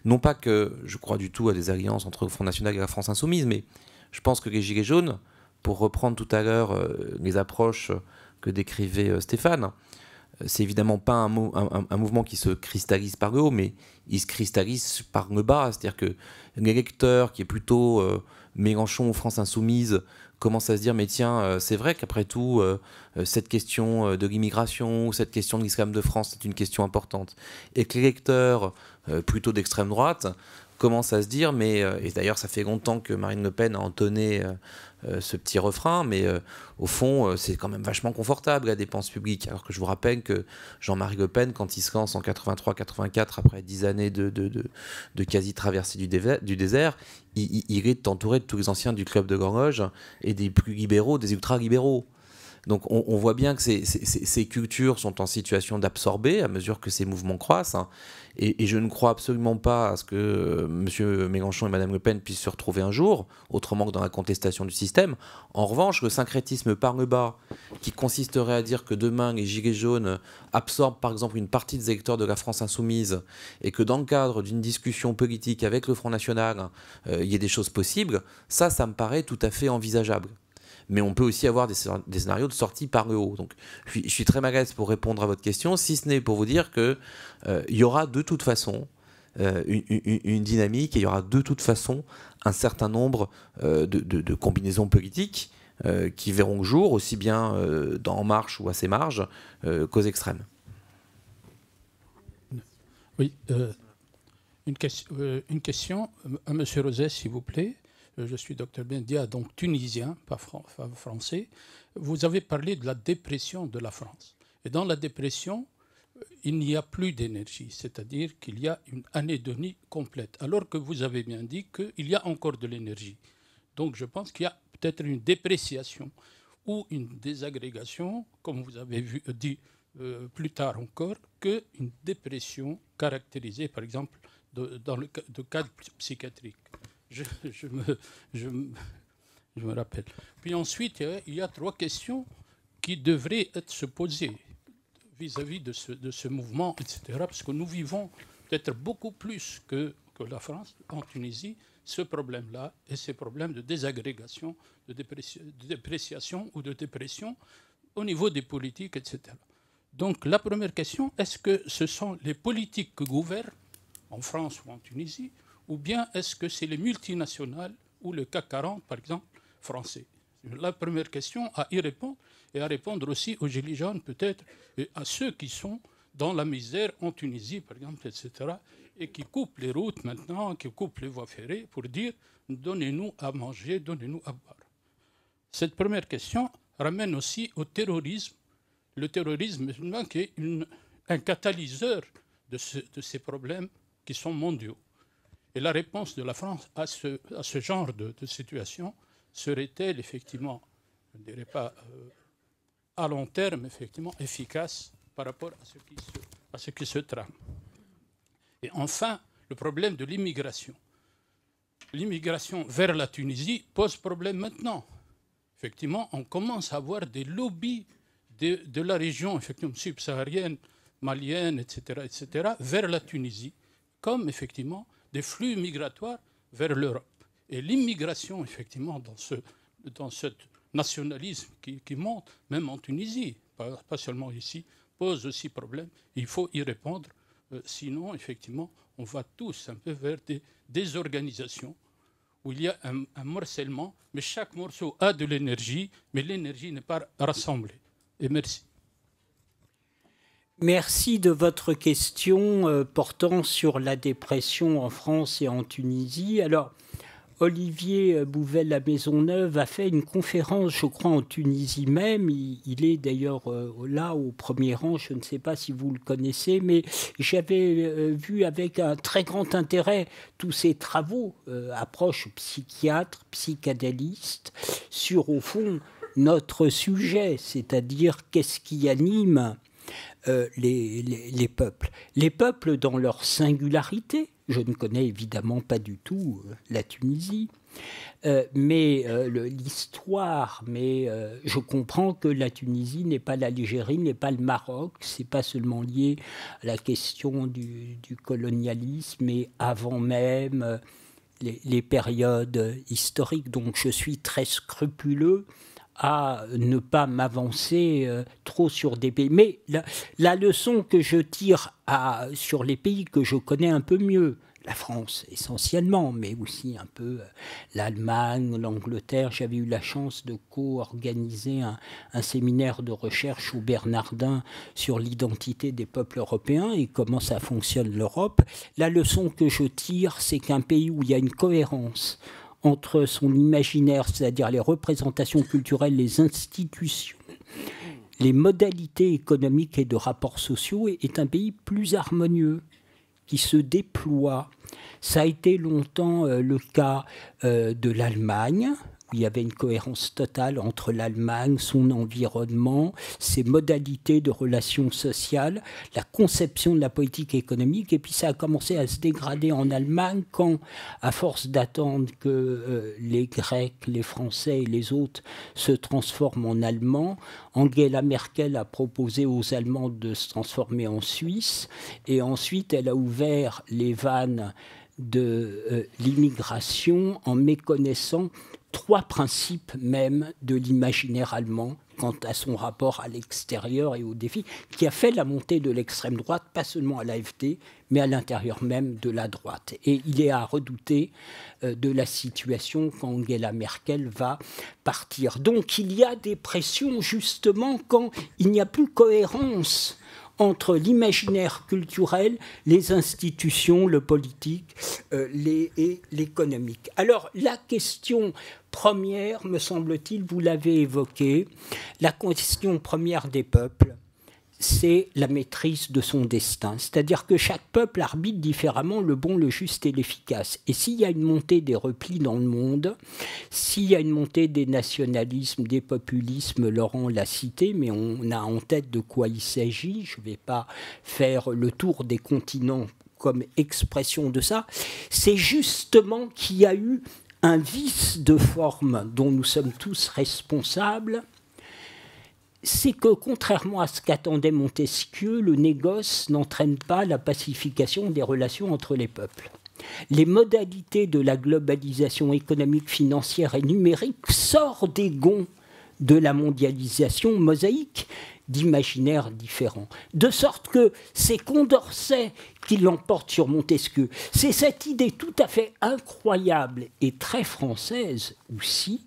Non pas que je crois du tout à des alliances entre le Front National et la France Insoumise, mais je pense que les Gilets jaunes, pour reprendre tout à l'heure les approches que décrivait Stéphane, c'est évidemment pas un mouvement qui se cristallise par le haut, mais il se cristallise par le bas. C'est-à-dire que l'électeur qui est plutôt Mélenchon ou France Insoumise commence à se dire mais tiens, c'est vrai qu'après tout, cette question de l'immigration ou cette question de l'islam de France, c'est une question importante. Et que l'électeur plutôt d'extrême droite commence à se dire mais, et d'ailleurs ça fait longtemps que Marine Le Pen a entonné ce petit refrain, mais au fond, c'est quand même vachement confortable la dépense publique. Alors que je vous rappelle que Jean-Marie Le Pen, quand il se lance en 83-84, après 10 années de quasi-traversée du désert, il est entouré de tous les anciens du club de l'horloge et des plus libéraux, des ultra-libéraux. Donc on voit bien que ces cultures sont en situation d'absorber à mesure que ces mouvements croissent. Et je ne crois absolument pas à ce que M. Mélenchon et Mme Le Pen puissent se retrouver un jour, autrement que dans la contestation du système. En revanche, le syncrétisme par le bas, qui consisterait à dire que demain les Gilets jaunes absorbent par exemple une partie des électeurs de la France Insoumise et que dans le cadre d'une discussion politique avec le Front National, il y ait des choses possibles, ça me paraît tout à fait envisageable. Mais on peut aussi avoir des scénarios de sortie par le haut. Donc, je suis très mal à l'aise pour répondre à votre question, si ce n'est pour vous dire qu'il y aura de toute façon une dynamique et il y aura de toute façon un certain nombre de combinaisons politiques qui verront le jour, aussi bien dans En Marche ou à ses marges qu'aux extrêmes. Oui, une question à M. Rozès, s'il vous plaît. Je suis Dr Bendia, donc tunisien, pas français. Vous avez parlé de la dépression de la France. Et dans la dépression, il n'y a plus d'énergie, c'est-à-dire qu'il y a une anédonie complète, alors que vous avez bien dit qu'il y a encore de l'énergie. Donc je pense qu'il y a peut-être une dépréciation ou une désagrégation, comme vous avez dit plus tard encore, qu'une dépression caractérisée, par exemple, dans le cadre psychiatrique. Je me rappelle. Puis ensuite, il y a 3 questions qui devraient se poser vis-à-vis de ce mouvement, etc. Parce que nous vivons peut-être beaucoup plus que la France, en Tunisie, ce problème-là et ces problèmes de désagrégation, de dépréciation ou de dépression au niveau des politiques, etc. Donc la première question, est-ce que ce sont les politiques qui gouvernent en France ou en Tunisie, ou bien est-ce que c'est les multinationales ou le CAC 40, par exemple, français? La première question, à y répondre, et à répondre aussi aux Gilets jaunes, peut-être, et à ceux qui sont dans la misère en Tunisie, par exemple, etc., et qui coupent les routes maintenant, qui coupent les voies ferrées, pour dire « donnez-nous à manger, donnez-nous à boire ». Cette première question ramène aussi au terrorisme. Le terrorisme, qui est un catalyseur de ces problèmes qui sont mondiaux. Et la réponse de la France à ce genre de situation serait-elle effectivement, je ne dirais pas à long terme, effectivement efficace par rapport à ce qui se trame? Et enfin, le problème de l'immigration. L'immigration vers la Tunisie pose problème maintenant. Effectivement, on commence à avoir des lobbies de la région effectivement subsaharienne, malienne, etc., vers la Tunisie, comme effectivement des flux migratoires vers l'Europe. Et l'immigration, effectivement, dans ce nationalisme qui monte, même en Tunisie, pas seulement ici, pose aussi problème. Il faut y répondre. Sinon, effectivement, on va tous un peu vers des désorganisations où il y a un morcellement, mais chaque morceau a de l'énergie, mais l'énergie n'est pas rassemblée. Et merci. Merci de votre question portant sur la dépression en France et en Tunisie. Alors, Olivier Bouvel-la-Maisonneuve a fait une conférence, je crois, en Tunisie même. Il est d'ailleurs là, au premier rang. Je ne sais pas si vous le connaissez, mais j'avais vu avec un très grand intérêt tous ses travaux, approche psychiatre, psychanalyste, sur, au fond, notre sujet, c'est-à-dire qu'est-ce qui anime les peuples. Les peuples dans leur singularité. Je ne connais évidemment pas du tout la Tunisie, mais l'histoire. Mais je comprends que la Tunisie n'est pas l'Algérie, n'est pas le Maroc. C'est pas seulement lié à la question du colonialisme, mais avant même les périodes historiques. Donc je suis très scrupuleux à ne pas m'avancer trop sur des pays. Mais la leçon que je tire sur les pays que je connais un peu mieux, la France essentiellement, mais aussi un peu l'Allemagne, l'Angleterre. J'avais eu la chance de co-organiser un séminaire de recherche au Bernardin sur l'identité des peuples européens et comment ça fonctionne l'Europe. La leçon que je tire, c'est qu'un pays où il y a une cohérence entre son imaginaire, c'est-à-dire les représentations culturelles, les institutions, les modalités économiques et de rapports sociaux, est un pays plus harmonieux, qui se déploie. Ça a été longtemps le cas de l'Allemagne, où il y avait une cohérence totale entre l'Allemagne, son environnement, ses modalités de relations sociales, la conception de la politique économique. Et puis ça a commencé à se dégrader en Allemagne quand, à force d'attendre que les Grecs, les Français et les autres se transforment en Allemands, Angela Merkel a proposé aux Allemands de se transformer en Suisses. Et ensuite, elle a ouvert les vannes de l'immigration en méconnaissant 3 principes même de l'imaginaire allemand quant à son rapport à l'extérieur et aux défis, qui a fait la montée de l'extrême droite, pas seulement à l'AfD, mais à l'intérieur même de la droite. Et il est à redouter de la situation quand Angela Merkel va partir. Donc il y a des pressions justement quand il n'y a plus cohérence entre l'imaginaire culturel, les institutions, le politique et l'économique. Alors, la question première, me semble-t-il, vous l'avez évoquée, la question première des peuples, c'est la maîtrise de son destin. C'est-à-dire que chaque peuple arbitre différemment le bon, le juste et l'efficace. Et s'il y a une montée des replis dans le monde, s'il y a une montée des nationalismes, des populismes, Laurent l'a cité, mais on a en tête de quoi il s'agit. Je ne vais pas faire le tour des continents comme expression de ça. C'est justement qu'il y a eu un vice de forme dont nous sommes tous responsables. C'est que, contrairement à ce qu'attendait Montesquieu, le négoce n'entraîne pas la pacification des relations entre les peuples. Les modalités de la globalisation économique, financière et numérique sortent des gonds de la mondialisation mosaïque d'imaginaires différents. De sorte que c'est Condorcet qui l'emporte sur Montesquieu. C'est cette idée tout à fait incroyable et très française aussi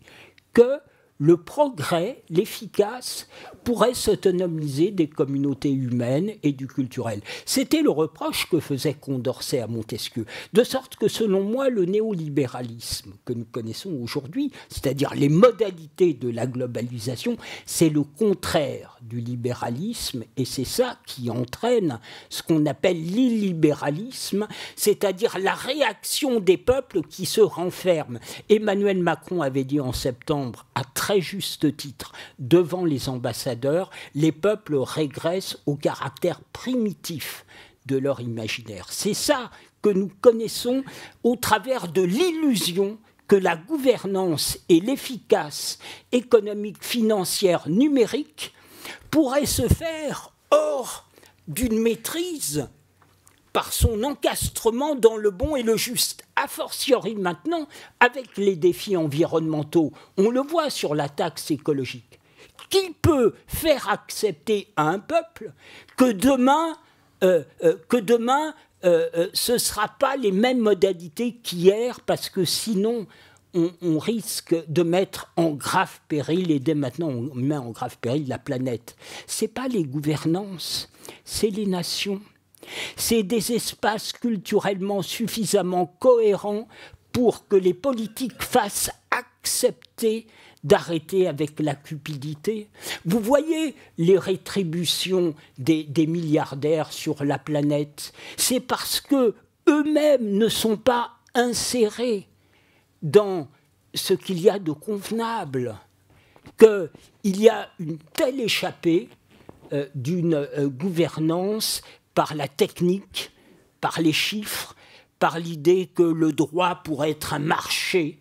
que le progrès, l'efficace, pourrait s'autonomiser des communautés humaines et du culturel. C'était le reproche que faisait Condorcet à Montesquieu. De sorte que, selon moi, le néolibéralisme que nous connaissons aujourd'hui, c'est-à-dire les modalités de la globalisation, c'est le contraire du libéralisme, et c'est ça qui entraîne ce qu'on appelle l'illibéralisme, c'est-à-dire la réaction des peuples qui se renferment. Emmanuel Macron avait dit en septembre, à très juste titre, devant les ambassadeurs, les peuples régressent au caractère primitif de leur imaginaire. C'est ça que nous connaissons au travers de l'illusion que la gouvernance et l'efficace économique, financière, numérique pourraient se faire hors d'une maîtrise par son encastrement dans le bon et le juste. A fortiori maintenant, avec les défis environnementaux, on le voit sur la taxe écologique. Qui peut faire accepter à un peuple que demain ce ne sera pas les mêmes modalités qu'hier, parce que sinon on risque de mettre en grave péril, et dès maintenant on met en grave péril la planète. Ce n'est pas les gouvernances, c'est les nations. C'est des espaces culturellement suffisamment cohérents pour que les politiques fassent accepter d'arrêter avec la cupidité. Vous voyez les rétributions des milliardaires sur la planète. C'est parce que eux-mêmes ne sont pas insérés dans ce qu'il y a de convenable, qu'il y a une telle échappée d'une gouvernance par la technique, par les chiffres, par l'idée que le droit pourrait être un marché,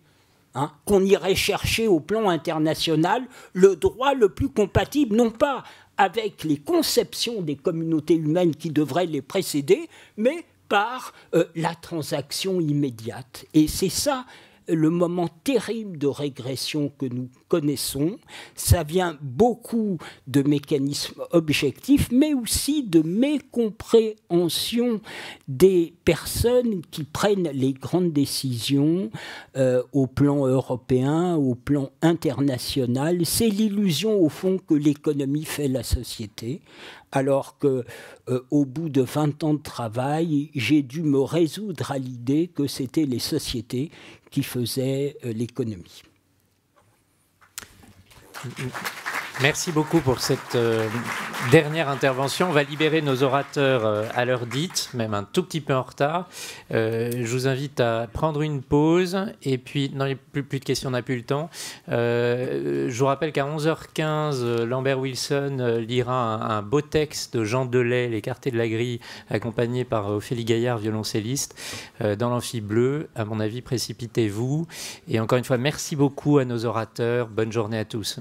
qu'on irait chercher au plan international le droit le plus compatible, non pas avec les conceptions des communautés humaines qui devraient les précéder, mais par la transaction immédiate. Et c'est ça le moment terrible de régression que nous connaissons. Ça vient beaucoup de mécanismes objectifs, mais aussi de mécompréhension des personnes qui prennent les grandes décisions au plan européen, au plan international. C'est l'illusion, au fond, que l'économie fait la société, alors qu'au bout de 20 ans de travail, j'ai dû me résoudre à l'idée que c'était les sociétés qui faisaient l'économie. Merci beaucoup pour cette dernière intervention. On va libérer nos orateurs à l'heure dite, même un tout petit peu en retard. Je vous invite à prendre une pause. Et puis, non, il n'y a plus de questions, on n'a plus le temps. Je vous rappelle qu'à 11h15, Lambert Wilson lira un beau texte de Jean Delay, L'écarté de la grille, accompagné par Ophélie Gaillard, violoncelliste, dans l'Amphi bleu. À mon avis, précipitez-vous. Et encore une fois, merci beaucoup à nos orateurs. Bonne journée à tous.